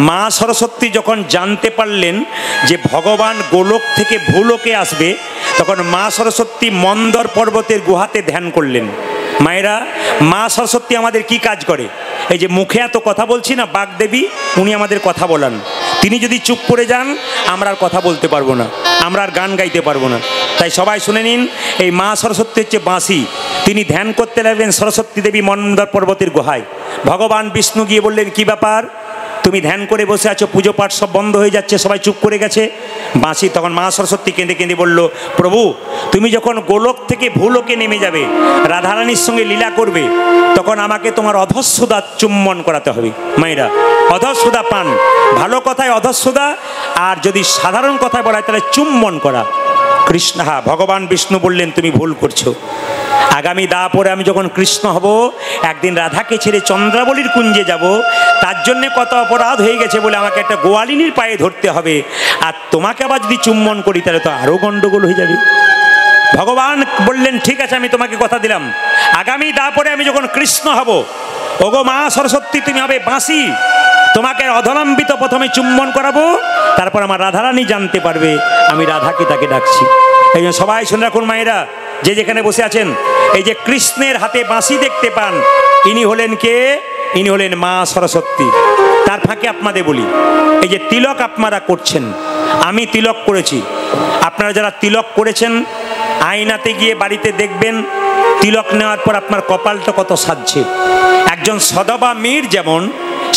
মা সরস্বতী যখন জানতে পারলেন যে ভগবান গোলক থেকে ভূলোকে আসবে, তখন মা সরস্বতী মন্দর পর্বতের গুহাতে ধ্যান করলেন। মায়েরা, মা সরস্বতী আমাদের কি কাজ করে? এই যে মুখে এত কথা বলছি না, বাগদেবী, উনি আমাদের কথা বলান। তিনি যদি চুপ করে যান, আমরা আর কথা বলতে পারবো না, আমরা আর গান গাইতে পারবো না। তাই সবাই শুনে নিন, এই মা সরস্বতী হচ্ছে বাঁশি। তিনি ধ্যান করতে লাগলেন সরস্বতী দেবী মন্দর পর্বতের গুহায়। ভগবান বিষ্ণু গিয়ে বললেন, কি ব্যাপার, তুমি ধ্যান করে বসে আছো, পুজো পাঠ সব বন্ধ হয়ে যাচ্ছে, সবাই চুপ করে গেছে। বাঁশি তখন মা সরস্বতী কেঁদে কেঁদে বলল, প্রভু, তুমি যখন গোলক থেকে ভূলোকে নেমে যাবে, রাধারানীর সঙ্গে লীলা করবে, তখন আমাকে তোমার অধঃসুধা চুম্বন করাতে হবে। মায়েরা, অধঃসুধা পান, ভালো কথায় অধঃসুধা, আর যদি সাধারণ কথায় বলা হয় তাহলে চুম্বন করা। কৃষ্ণ, হ্যাঁ, ভগবান বিষ্ণু বললেন, তুমি ভুল করছো। আগামী পরে আমি যখন কৃষ্ণ হব, একদিন রাধাকে ছেড়ে চন্দ্রাবলীর কুঞ্জে যাব, তার জন্যে কত অপরাধ হয়ে গেছে বলে আমাকে একটা গোয়ালিনীর পায়ে ধরতে হবে, আর তোমাকে আবার যদি চুম্বন করি তাহলে তো আরও গণ্ডগোল হয়ে যাবে। ভগবান বললেন, ঠিক আছে, আমি তোমাকে কথা দিলাম, আগামী পরে আমি যখন কৃষ্ণ হব, ওগো মা সরস্বতী, তুমি হবে বাঁশি, তোমাকে অধলম্বিত প্রথমে চুম্বন করাবো, তারপর আমার রাধারানী জানতে পারবে আমি রাধাকে তাকে ডাকছি। এই জন্য সবাই শুনে রাখুন মায়েরা, যে যেখানে বসে আছেন, এই যে কৃষ্ণের হাতে বাঁশি দেখতে পান, ইনি হলেন কে? ইনি হলেন মা সরস্বতী। তার ফাঁকে আপনাদের বলি, এই যে তিলক আপনারা করছেন, আমি তিলক করেছি, আপনারা যারা তিলক করেছেন, আয়নাতে গিয়ে বাড়িতে দেখবেন তিলক নেওয়ার পর আপনার কপালটা কত সাজছে। একজন সদবা মেয়ের যেমন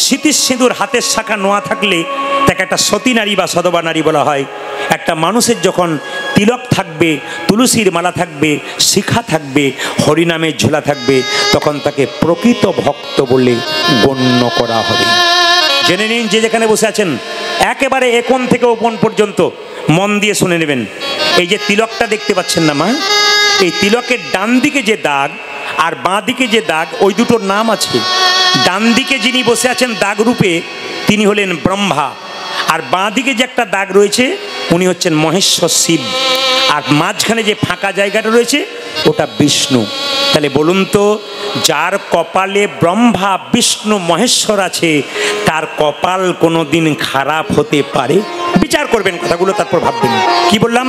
স্মৃতির সিঁদুর হাতের শাখা নোয়া থাকলে তাকে একটা সতী নারী বা সদবা নারী বলা হয়, একটা মানুষের যখন তিলক থাকবে, তুলসীর মালা থাকবে, শিখা থাকবে, হরিনামের ঝোলা থাকবে, তখন তাকে প্রকৃত ভক্ত বলে গণ্য করা হবে। জেনে নিন, যে যেখানে বসে আছেন, একেবারে একন থেকে ওপন পর্যন্ত মন দিয়ে শুনে নেবেন। এই যে তিলকটা দেখতে পাচ্ছেন না মা, এই তিলকের ডান দিকে যে দাগ আর বাঁ দিকে যে দাগ, ওই দুটোর নাম আছে। ডান দিকে যিনি বসে আছেন দাগ রূপে, তিনি হলেন ব্রহ্মা, আর বাঁ দিকে যে একটা দাগ রয়েছে, উনি হচ্ছেন মহেশ্বর শিব, আর মাঝখানে যে ফাঁকা জায়গাটা রয়েছে ওটা বিষ্ণু। তাহলে বলুন তো, যার কপালে ব্রহ্মা বিষ্ণু মহেশ্বর আছে, তার কপাল কোনো দিন খারাপ হতে পারে? বিচার করবেন কথাগুলো, তারপর ভাববেন। কি বললাম?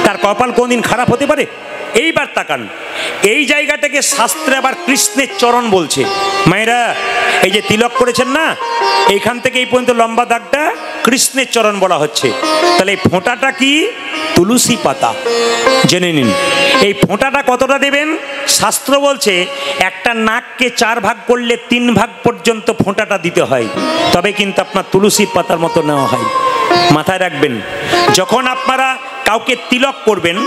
তার কপাল কোনদিন খারাপ হতে পারে? এইবার তাকান, এই জায়গাটাকে শাস্ত্রে আবার কৃষ্ণের চরণ বলছে। মায়েরা, এই যে তিলক করেছেন না, এইখান থেকে এই পর্যন্ত লম্বা দাগটা কৃষ্ণের চরণ বলা হচ্ছে। তাহলে এই ফোঁটাটা কি? তুলসী পাতা। জেনে নিন, এই ফোঁটাটা কতটা দেবেন? শাস্ত্র বলছে একটা নাককে 4 ভাগ করলে 3 ভাগ পর্যন্ত ফোঁটাটা দিতে হয়, তবে কিন্তু আপনার তুলসী পাতার মতো নেওয়া হয়। মাথায় রাখবেন, যখন আপনারা কাউকে তিলক করবেন,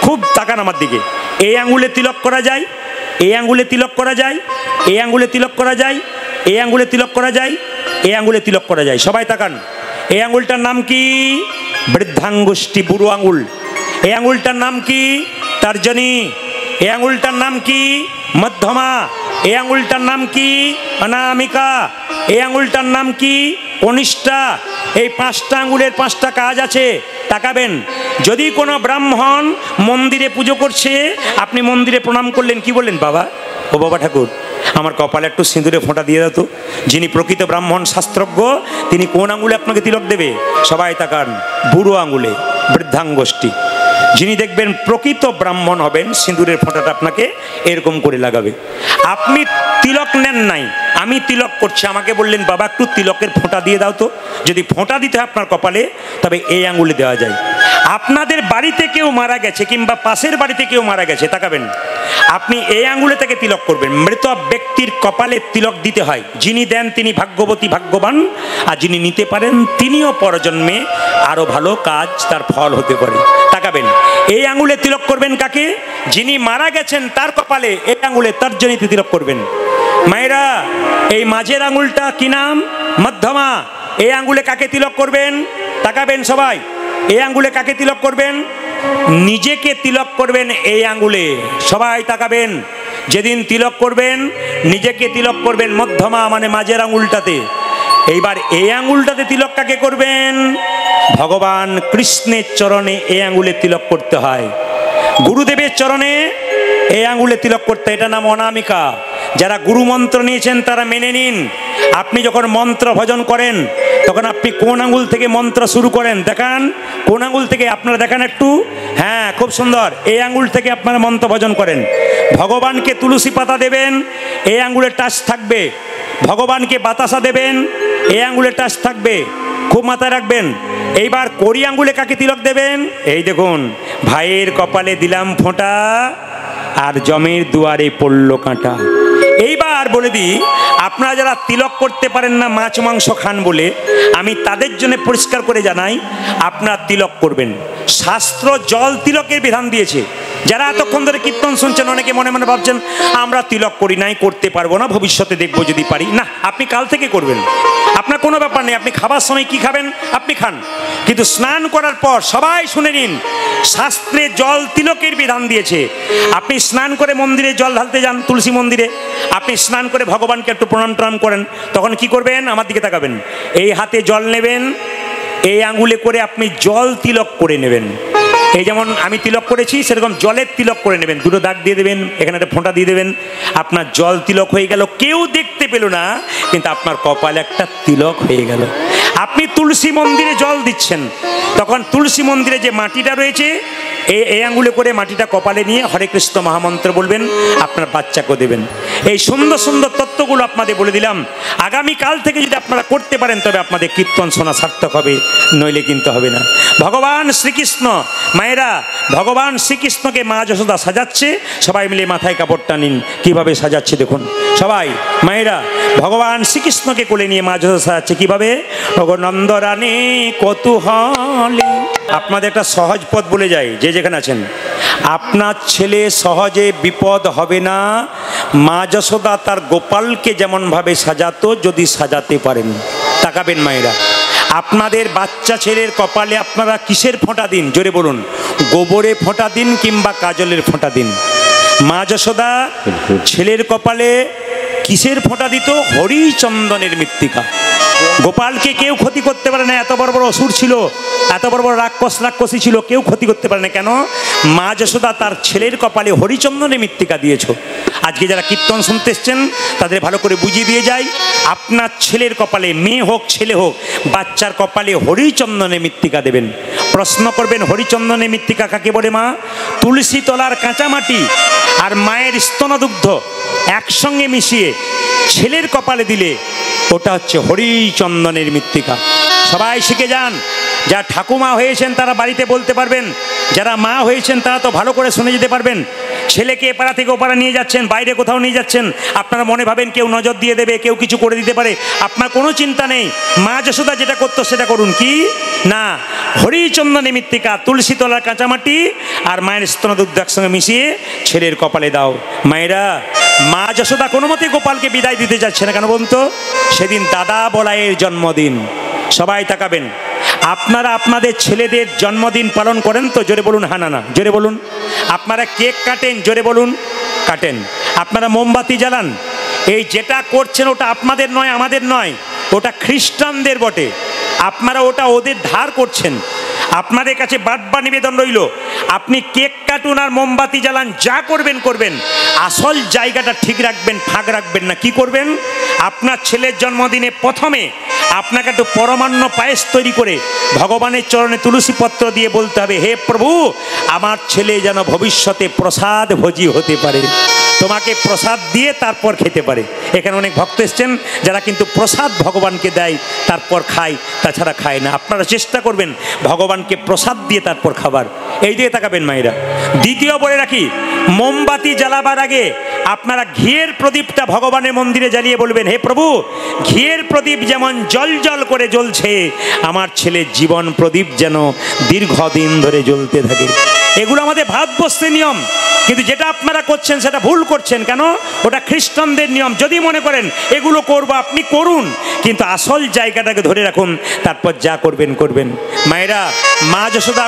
খুব তাকান আমার দিকে, এই আঙ্গুলে তিলক করা যায়, এই আঙ্গুলে তিলক করা যায়, এই আঙ্গুলে তিলক করা যায়, এই আঙ্গুলে তিলক করা যায়, এই আঙ্গুলে তিলক করা যায়। সবাই তাকান, এই আঙ্গুলটার নাম কি? বৃদ্ধাঙ্গুষ্ঠী, বুড়ো আঙ্গুল। এই আঙ্গুলটার নাম কি? তর্জনী। এই আঙ্গুলটার নাম কি? মধ্যমা। এই আঙ্গুলটার নাম কি? অনামিকা। এই আঙ্গুলটার নাম কি? কনিষ্ঠা। এই 5টা আঙ্গুলের 5টা কাজ আছে, তাকাবেন। যদি কোনো ব্রাহ্মণ মন্দিরে পুজো করছে, আপনি মন্দিরে প্রণাম করলেন, কি বললেন? বাবা, ও বাবা ঠাকুর, আমার কপালে একটু সিঁদুরে ফোঁটা দিয়ে দাও তো। যিনি প্রকৃত ব্রাহ্মণ শাস্ত্রজ্ঞ, তিনি কোন আঙ্গুলে আপনাকে তিলক দেবে? সবাই তাকান, বুড়ো আঙ্গুলে, বৃদ্ধাঙ্গুষ্ঠী। যিনি দেখবেন প্রকৃত ব্রাহ্মণ হবেন, সিঁদুরের ফোঁটাটা আপনাকে এরকম করে লাগাবে। আপনি তিলক নেন নাই, আমি তিলক করছি, আমাকে বললেন বাবা একটু তিলকের ফোঁটা দিয়ে দাও তো। যদি ফোঁটা দিতে হয় আপনার কপালে, তবে এই আঙ্গুলে দেওয়া যায়। আপনাদের বাড়িতে কেউ মারা গেছে কিংবা পাশের বাড়িতে কেউ মারা গেছে, তাকাবেন, আপনি এই আঙ্গুলে থেকে তিলক করবেন। মৃত ব্যক্তির কপালে তিলক দিতে হয়। যিনি দেন তিনি ভাগ্যবতী, ভাগ্যবান, আর যিনি নিতে পারেন তিনিও পরজন্মে আরো ভালো কাজ তার ফল হতে পারে। তাকাবেন, এই আঙ্গুলে তিলক করবেন কাকে? যিনি মারা গেছেন তার কপালে এই আঙ্গুলে তর্জনীতে তিলক করবেন। মায়েরা, এই মাঝের আঙ্গুলটা কি নাম? মধ্যমা। এই আঙ্গুলে কাকে তিলক করবেন? তাকাবেন সবাই, এই আঙ্গুলে কাকে তিলক করবেন? নিজেকে তিলক করবেন এই আঙ্গুলে। সবাই তাকাবেন, যেদিন তিলক করবেন নিজেকে তিলক করবেন মধ্যমা মানে মাঝের আঙ্গুলটাতে। এইবার এই আঙ্গুলটাতে তিলক কাকে করবেন? ভগবান কৃষ্ণের চরণে এই আঙ্গুলে তিলক করতে হয়। গুরুদেবের চরণে এই আঙ্গুলে তিলক করতে, এটা নাম অনামিকা। যারা গুরু মন্ত্র নিয়েছেন তারা মেনে নিন। আপনি যখন মন্ত্র ভজন করেন তখন আপনি কোন আঙুল থেকে মন্ত্র শুরু করেন দেখান, কোন আঙুল থেকে আপনারা দেখান একটু। হ্যাঁ, খুব সুন্দর। এই আঙুল থেকে আপনারা মন্ত্র ভজন করেন। ভগবানকে তুলসী পাতা দেবেন, এই আঙুলে টাচ থাকবে। ভগবানকে বাতাসা দেবেন, এই আঙুলে টাচ থাকবে। খুব মাথায় রাখবেন। এইবার কড়ি আঙুলে কাকে তিলক দেবেন? এই দেখুন, ভাইয়ের কপালে দিলাম ফোঁটা আর জমের দুয়ারে পড়ল কাঁটা। এইবার বলে দিই, আপনারা যারা তিলক করতে পারেন না মাছ মাংস খান বলে, আমি তাদের জন্য পরিষ্কার করে জানাই, আপনারা তিলক করবেন। শাস্ত্র জল তিলকের বিধান দিয়েছে। যারা এতক্ষণ ধরে কীর্তন শুনছেন, অনেকে মনে মনে ভাবছেন আমরা তিলক করি নাই, করতে পারবো না, ভবিষ্যতে দেখবো যদি পারি। না, আপনি কাল থেকে করবেন, আপনার কোনো ব্যাপার নেই। আপনি খাবার সময় কি খাবেন আপনি খান, কিন্তু স্নান করার পর সবাই শুনে নিন, শাস্ত্রে জল তিলকের বিধান দিয়েছে। আপনি স্নান করে মন্দিরে জল ঢালতে যান, তুলসী মন্দিরে, আপনি স্নান করে ভগবানকে একটু প্রণাম টনাম করেন, তখন কি করবেন? আমার দিকে তাকাবেন। এই হাতে জল নেবেন, এই আঙুলে করে আপনি জল তিলক করে নেবেন। এই যেমন আমি তিলক করেছি সেরকম জলের তিলক করে নেবেন। দুটো দাগ দিয়ে দেবেন, এখানে একটা ফোঁটা দিয়ে দেবেন, আপনার জল তিলক হয়ে গেল। কেউ দেখতে পেল না, কিন্তু আপনার কপালে একটা তিলক হয়ে গেল। আপনি তুলসী মন্দিরে জল দিচ্ছেন, তখন তুলসী মন্দিরে যে মাটিটা রয়েছে, এই আঙুলে করে মাটিটা কপালে নিয়ে হরে কৃষ্ণ মহামন্ত্র বলবেন, আপনার বাচ্চাকে দেবেন। এই সুন্দর সুন্দর তত্ত্বগুলো আপনাদের বলে দিলাম। আগামীকাল থেকে যদি আপনারা করতে পারেন তবে আপনাদের কীর্তন শোনা সার্থক হবে, নইলে কিন্তু হবে না। ভগবান শ্রীকৃষ্ণ, মায়েরা, ভগবান শ্রীকৃষ্ণকে মা যশোদা সাজাচ্ছে। সবাই মিলে মাথায় কাপড়টা নিন, কিভাবে সাজাচ্ছে দেখুন সবাই। মায়েরা, ভগবান শ্রীকৃষ্ণকে কোলে নিয়ে মা যশোদা সাজাচ্ছে কিভাবে? নন্দরানী কৌতূহলী। আপনাদের একটা সহজ পথ বলে যাই, যে যেখানে আছেন, আপনার ছেলে সহজে বিপদ হবে না। মা যশোদা তার গোপালকে যেমনভাবে সাজাতো, যদি সাজাতে পারেন। তাকাবেন মায়েরা, আপনাদের বাচ্চা ছেলের কপালে আপনারা কিসের ফোঁটা দিন? জোরে বলুন। গোবরে ফোঁটা দিন কিংবা কাজলের ফোঁটা দিন। মা যশোদা ছেলের কপালে কিসের ফোঁটা দিত? হরিচন্দনের মৃত্তিকা। গোপালকে কেউ ক্ষতি করতে পারে না। এত বড় বড় অসুর ছিল, এত বড় বড় রাক্ষসী ছিল, কেউ ক্ষতি করতে পারে না। কেন? মা যশোদা তার ছেলের কপালে হরিচন্দনের মৃত্তিকা দিয়েছ। আজকে যারা কীর্তন শুনতে এসছেন তাদের ভালো করে বুঝিয়ে দিয়ে যাই, আপনার ছেলের কপালে, মেয়ে হোক ছেলে হোক, বাচ্চার কপালে হরিচন্দনের মৃত্তিকা দেবেন। প্রশ্ন করবেন, হরিচন্দনের মৃত্তিকা কাকে বলে? মা, তুলসী তলার কাঁচা মাটি আর মায়ের স্তনদুগ্ধ একসঙ্গে মিশিয়ে ছেলের কপালে দিলে ওটা হচ্ছে হরিচন্দনের মৃত্তিকা। সবাই শিখে যান। যারা ঠাকুমা হয়েছেন তারা বাড়িতে বলতে পারবেন, যারা মা হয়েছেন তারা তো ভালো করে শুনে যেতে পারবেন। ছেলেকে এপাড়া থেকে ওপাড়া নিয়ে যাচ্ছেন, বাইরে কোথাও নিয়ে যাচ্ছেন, আপনারা মনে ভাবেন কেউ নজর দিয়ে দেবে, কেউ কিছু করে দিতে পারে, আপনার কোনো চিন্তা নেই। মা যশোদা যেটা করতো সেটা করুন। কি না, হরিচন্দনের মৃত্তিকা, তুলসী তলার কাঁচামাটি আর মায়ের স্তনদুগ্ধ একসঙ্গে মিশিয়ে ছেলের কপালে দাও। মায়েরা, মা যশোদা কোনো মতে গোপালকে বিদায় দিতে যাচ্ছে না। কেন বলুন তো? সেদিন দাদা বলাইয়ের জন্মদিন। সবাই তাকাবেন। আপনারা আপনাদের ছেলেদের জন্মদিন পালন করেন তো? জোরে বলুন। হ্যাঁ না না, জোরে বলুন। আপনারা কেক কাটেন? জোরে বলুন। কাটেন। আপনারা মোমবাতি জ্বালান? এই যেটা করছেন ওটা আপনাদের নয়, আমাদের নয়, ওটা খ্রিস্টানদের বটে। আপনারা ওটা ওদের ধার করছেন। আপনাদের কাছে বাট্বা নিবেদন রইল, আপনি কেক কাটুন আর মোমবাতি জ্বালান, যা করবেন করবেন, আসল জায়গাটা ঠিক রাখবেন, ফাঁক রাখবেন না। কি করবেন? আপনার ছেলের জন্মদিনে প্রথমে আপনাকে একটু পরমান্ন পায়েস তৈরি করে ভগবানের চরণে তুলসী পত্র দিয়ে বলতে হবে, হে প্রভু, আমার ছেলে যেন ভবিষ্যতে প্রসাদ ভোজী হতে পারে, তোমাকে প্রসাদ দিয়ে তারপর খেতে পারে। এখানে অনেক ভক্ত এসছেন যারা কিন্তু প্রসাদ ভগবানকে দেয় তারপর খায়, তাছাড়া খায় না। আপনারা চেষ্টা করবেন ভগবানকে প্রসাদ দিয়ে তারপর খাবার। এই দিকে তাকাবেন মায়েরা। দ্বিতীয় বলে রাখি, মোমবাতি জ্বালাবার আগে আপনারা ঘিয়ের প্রদীপটা ভগবানের মন্দিরে জ্বালিয়ে বলবেন, হে প্রভু, ঘিয়ের প্রদীপ যেমন জল জল করে জ্বলছে, আমার ছেলের জীবন প্রদীপ যেন দীর্ঘদিন ধরে জ্বলতে থাকে। এগুলো আমাদের ভারতবর্ষের নিয়ম, কিন্তু যেটা আপনারা করছেন সেটা ভুল করছেন। কেন? ওটা খ্রিস্টানদের নিয়ম। যদি মনে করেন এগুলো করবো, আপনি করুন, কিন্তু আসল জায়গাটাকে ধরে রাখুন, তারপর যা করবেন করবেন। মায়েরা, মা যশোদা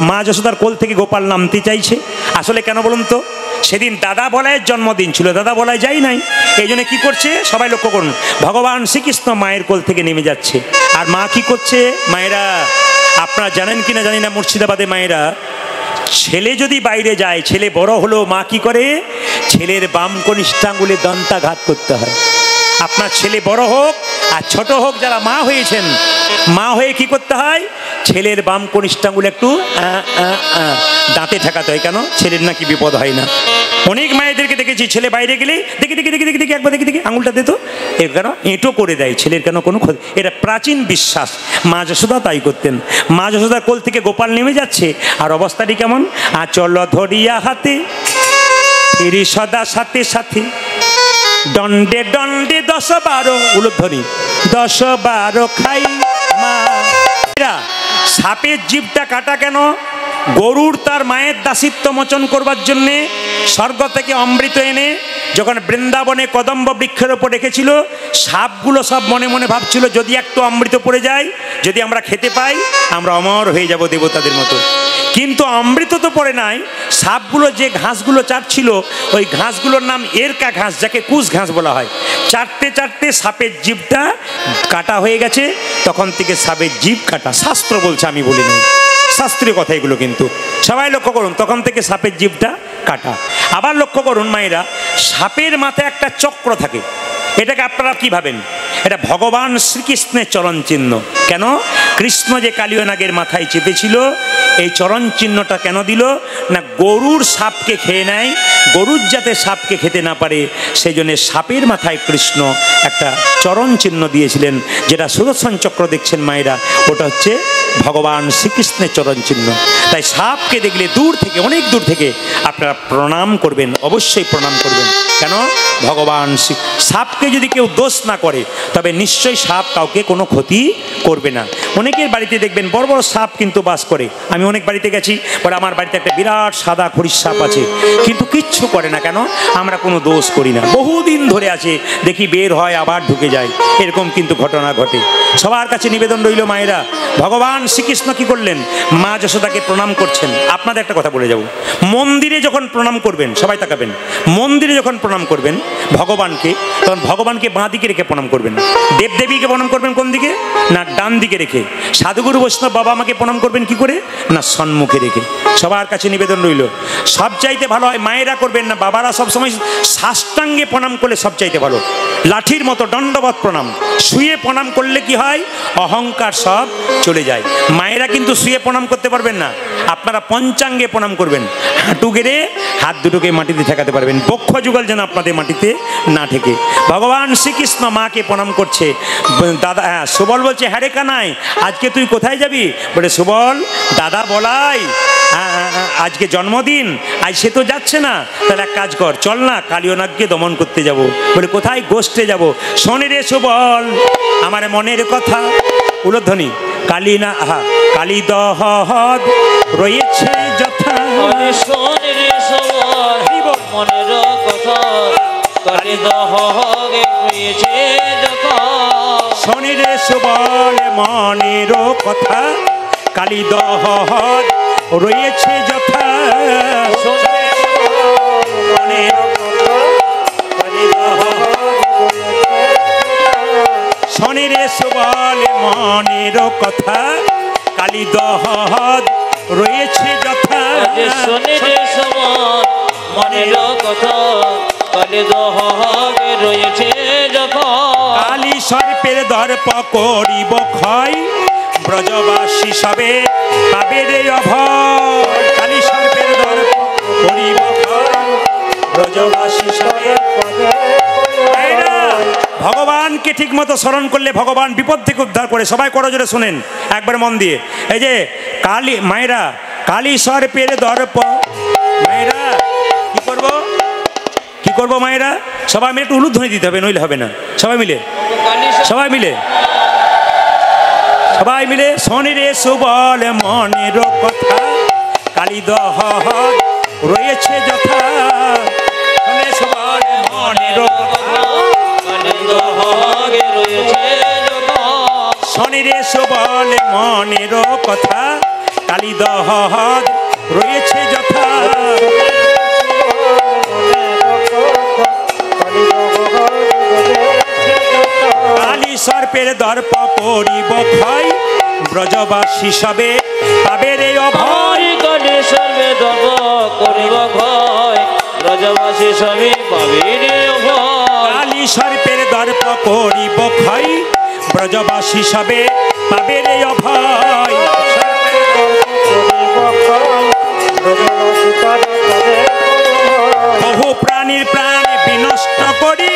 মা যশোদার কোল থেকে গোপাল নামতে চাইছে। আসলে কেন বলুন তো? সেদিন দাদা বলাইয়ের জন্মদিন ছিল, দাদা বলাই যাই নাই। এই জন্য কী করছে? সবাই লক্ষ্য করুন, ভগবান শ্রীকৃষ্ণ মায়ের কোল থেকে নেমে যাচ্ছে। আর মা কি করছে? মায়েরা, আপনারা জানেন কিনা জানি না, মুর্শিদাবাদে মায়েরা, ছেলে যদি বাইরে যায়, ছেলে বড় হলো, মা কি করে? ছেলের বাম কনিষ্ঠাঙ্গুলে দন্তাঘাত করতে হয়। আপনার ছেলে বড় হোক আর ছোট হোক, যারা মা হয়েছেন, মা হয়ে কি করতে হয়, ছেলের বাম কনিষ্ঠাঙ্গুলে একটু দাঁতে ঠেকাতে হয়। কেন? ছেলের নাকি বিপদ হয় না। অনেক মায়েদেরকে দেখেছি, ছেলে বাইরে গেলে দেখি দেখি দেখি দেখি দেখি একবার দেখি দেখি আঙুলটা দিত, এর কেন এঁটো করে দেয়, ছেলের কেন কোনো ক্ষতি। এটা প্রাচীন বিশ্বাস। মা যশোদা তাই করতেন। মা যশোদার কোল থেকে গোপাল নেমে যাচ্ছে, আর অবস্থাটি কেমন, আঁচল ধরিয়া হাতে ফিরি সদা সাথে সাথে, দণ্ডে দণ্ডে 10-12 উলুধ্বনি 10-12 খাই মা। সাপের জিভটা কাটা কেন? গরুর তার মায়ের দাসিত্ব মোচন করবার জন্যে স্বর্গ থেকে অমৃত এনে যখন বৃন্দাবনে কদম্ব বৃক্ষের ওপর রেখেছিল, সাপগুলো সব মনে মনে ভাবছিল যদি একটু অমৃত পড়ে যায়, যদি আমরা খেতে পাই, আমরা অমর হয়ে যাব দেবতাদের মতো। কিন্তু অমৃত তো পড়ে নাই। সাপগুলো যে ঘাসগুলো চাটছিল, ওই ঘাসগুলোর নাম এরকা ঘাস, যাকে কুশ ঘাস বলা হয়। চাটতে চাটতে সাপের জিভটা কাটা হয়ে গেছে। তখন থেকে সাপের জিভ কাটা। শাস্ত্র বলছে, আমি বলি না, শাস্ত্রীয় কথা এগুলো। কিন্তু সবাই লক্ষ্য করুন, তখন থেকে সাপের জিভটা কাটা। আবার লক্ষ্য করুন মায়েরা, সাপের মাথায় একটা চক্র থাকে। এটাকে আপনারা কি ভাবেন? এটা ভগবান শ্রীকৃষ্ণের চরণ চিহ্ন। কেন? কৃষ্ণ যে কালীয় নাগের মাথায় চেপেছিল, এই চরণ চিহ্নটা কেন দিল না, গরুর সাপকে খেয়ে নেয়, গরুর যাতে সাপকে খেতে না পারে, সেই জন্য সাপের মাথায় কৃষ্ণ একটা চরণ চিহ্ন দিয়েছিলেন। যেটা সুদর্শন চক্র দেখছেন মায়েরা, ওটা হচ্ছে ভগবান শ্রীকৃষ্ণের চরণ চিহ্ন। তাই সাপকে দেখলে দূর থেকে, অনেক দূর থেকে আপনারা প্রণাম করবেন, অবশ্যই প্রণাম করবেন। কেন? ভগবান সাপকে যদি কেউ দোষ না করে, তবে নিশ্চয়ই সাপ কাউকে কোনো ক্ষতি করবে না। অনেকের বাড়িতে দেখবেন বড় বড় সাপ কিন্তু বাস করে। আমি অনেক বাড়িতে গেছি, পরে আমার বাড়িতে একটা বিরাট সাদা খড়ির সাপ আছে, কিন্তু কিচ্ছু করে না। কেন? আমরা কোনো দোষ করি না। বহুদিন ধরে আছে, দেখি বের হয় আবার ঢুকে যায়, এরকম কিন্তু ঘটনা ঘটে। সবার কাছে নিবেদন রইল মায়েরা, ভগবান শ্রীকৃষ্ণ কি করলেন, মা যশোদাকে প্রণাম করছেন। আপনাদের একটা কথা বলে যাব, মন্দিরে যখন প্রণাম করবেন, সবাই তাকাবেন, মন্দিরে যখন প্রণাম করবেন ভগবানকে, তখন ভগবানকে বাঁ দিকে রেখে প্রণাম করবেন। দেবদেবীকে প্রণাম করবেন কোন দিকে? না ডান দিকে রেখে। সাধুগুরু বৈষ্ণব বাবা আমাকে প্রণাম করবেন কি করে? না সম্মুখে রেখে। সবার কাছে নিবেদন রইল, সব চাইতে ভালো হয় মায়েরা করবেন না, বাবারা সবসময় সাষ্টাঙ্গে প্রণাম করলে সব চাইতে ভালো। লাঠির মতো দণ্ডবত প্রণাম। শুয়ে প্রণাম করলে কি হয়, অহংকার সব চলে যায়। মায়েরা কিন্তু শুয়ে প্রণাম করতে পারবেন না, আপনারা পঞ্চাঙ্গে প্রণাম করবেন। হাঁটু গেড়ে হাত দুটোকে মাটিতে ঠেকাতে পারবেন, বক্ষ যুগল যেন আপনাদের মাটিতে না ঠেকে। ভগবান শ্রীকৃষ্ণ মাকে প্রণাম করছে। দাদা, হ্যাঁ, সুবল বলছে, হ্যাঁ রে কানাই, আজকে তুই কোথায় যাবি? বলে, সুবল দাদা বলাই আজকে জন্মদিন, আজ সে তো যাচ্ছে না, তাহলে এক কাজ কর, চল না কালীয় নাগকে দমন করতে যাব। বলে, কোথায়? গোষ্ঠে যাব। শোনে রে সুবল আমার মনের কথা, উলধ্বনি কালী না, হা কালী দহদ রয়েছে যথা, শোনে রে সুবল মনের কথা, কালী দহদ রয়েছে যথা। শোনে রে সুবল মনের কথা, কালী দহদ রয়েছে যথা। শোনে রে সুবল মনের কথা, কালী দহদ রয়েছে যথা। শোনে রে সুবল মনের কথা, কালী দহদ রয়েছে যথা। কালী সর্পের দর্প করিব ক্ষয়, ব্রজবাসী সবে পাবে রে অভয়। কালী সর্পের দর্প করিব ক্ষয়, ব্রজবাসী সবে। ভগবানকে ঠিক মতো স্মরণ করলে ভগবান বিপদ থেকে উদ্ধার করে। সবাই করো জোরে শোনেন একবার মন দিয়ে। এই যে কালী মায়েরা, কালী সর্পের দর্প, মায়েরা কি করব, কি করব মায়েরা? সবাই মিলে একটু উলুধ্বনি দিতে হবে, নইলে হবে না। সবাই মিলে, সবাই মিলে, সবাই মিলে। শোনে রে সুবল মনের কথা, কালী দহদ রয়েছে যথা। শোনে সুবল মনের কথা, কালী দহদ রয়েছে যথা। শোনে রে সুবল মনের কথা, কালী দহদ রয়েছে যথা। কালী সর্পের দর্প করিব ক্ষয়, ব্রজবাসী সবে পাবে রে অভয়। কালী সর্পের দর্প করিব ক্ষয়, ব্রজবাসী সবে পাবে রে অভয় কালী সর্পের দর্প করিব ক্ষয় ব্রজবাসী সবে পাবে রে অভয় বহু প্রাণীর প্রাণ বিনষ্ট করি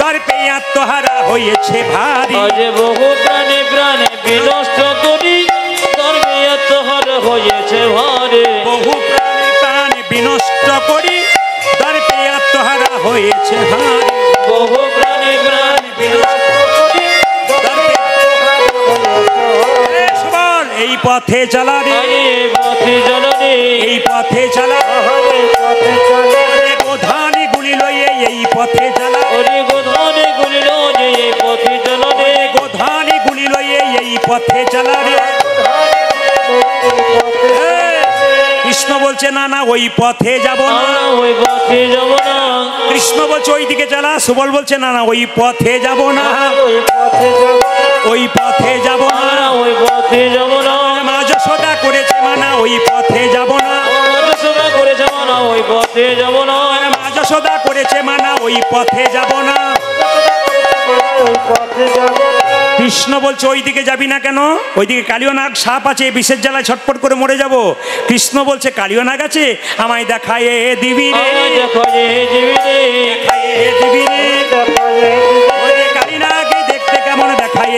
দর্পে আত্মহারা হয়েছে ভারী আজ বহু প্রাণে প্রাণে বিনষ্ট করি ধর্মে আত্মহারা হয়েছে ভারে বহু প্রাণীর প্রাণ বিনষ্ট করি দর্পে আত্মহারা হয়েছে ভারী বহু প্রাণে প্রাণ বিনষ্ট করি এই পথে চলা রে এই পথে চলনে এই পথে চলা গোধানি গুলি লইয়ে এই পথে চলা ওরে গোধানে গুলিল যে এই পথে চলনে গোধানি গুলি লইয়ে এই পথে চলা রে কৃষ্ণ বলছে না না ওই পথে যাব না আমরা ওই পথে যাব না কৃষ্ণ বলছে ওই দিকে চলা সুবল বলছে না না ওই পথে যাব না ওই পথে যাব না আমরা ওই পথে যাব না মা যশোদা করেছে মানা ওই পথে যাব না মধুসূদন করেছে মানা ওই পথে যাব না মা যশোদা করেছে মানা ওই পথে যাব না কৃষ্ণ বলছে ওই দিকে যাবি না কেন ওইদিকে কালীয় নাগ সাপ আছে বিষের জ্বালায় ছটফট করে মরে যাব কৃষ্ণ বলছে কালীয় নাগ আছে আমায় দেখায় দিবি রে আমায় দেখো যে জীবিতে দেখায় দিবি রে ওরে কালী নাগে দেখতে কেমন দেখায়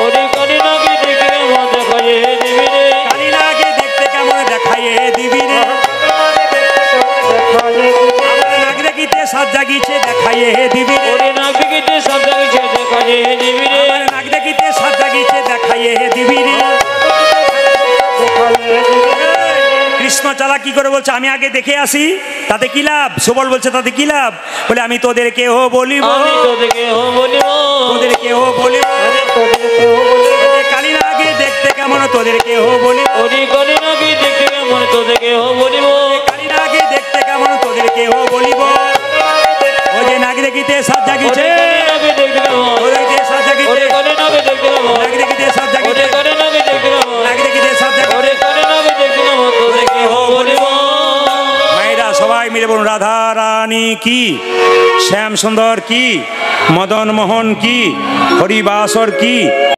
ওরে কালী নাগে দেখে মন দেখো যে জীবিতে কালী নাগে দেখতে কেমন দেখায় দিবি রে আমার নাগ দেখিতে সাত জাগিছে দেখায় দিবি রে ওরে নাগ দেখিতে সব জায়গায় দেখো যে জীবিতে আমার নাগ দেখিতে সাত জাগিছে দেখায় দিবি রে কৃষ্ণ চালা কি করে বলছে আমি আগে দেখে আসি তাতে কি লাভ সুবল বলছে তাতে কি লাভ বলে আমি তোদেরকেও বলিব আমি তোদেরকে বলিব তোদেরকেও বলিব কালী নাগে দেখতে কেমন তোদেরকেও বলিব ওরে কালী নাগে দেখতে কেমন তোদেরকে বলিব কালী নাগে দেখতে কেমন তোদেরকেও বলিব ওই যে নাগ দেখিতে সাত জাগিছে ওরে কালী নাগে দেখতে কেমন ওদেরকে সাত জাগিছে ওরে কালী নাগে দেখতে কেমন নাগ দেখিতে সাত ওরে জাগিছে কালী নাগে দেখতে কেমন নাগ দেখিতে সাত জাগিছে ওরে কালী নাগে দেখতে কেমন তোদেরকে বলিব মায়েরা সবাই মিলে বলুন রাধা রানী কি শ্যাম সুন্দর কি মদন মোহন কি হরিবাসর কি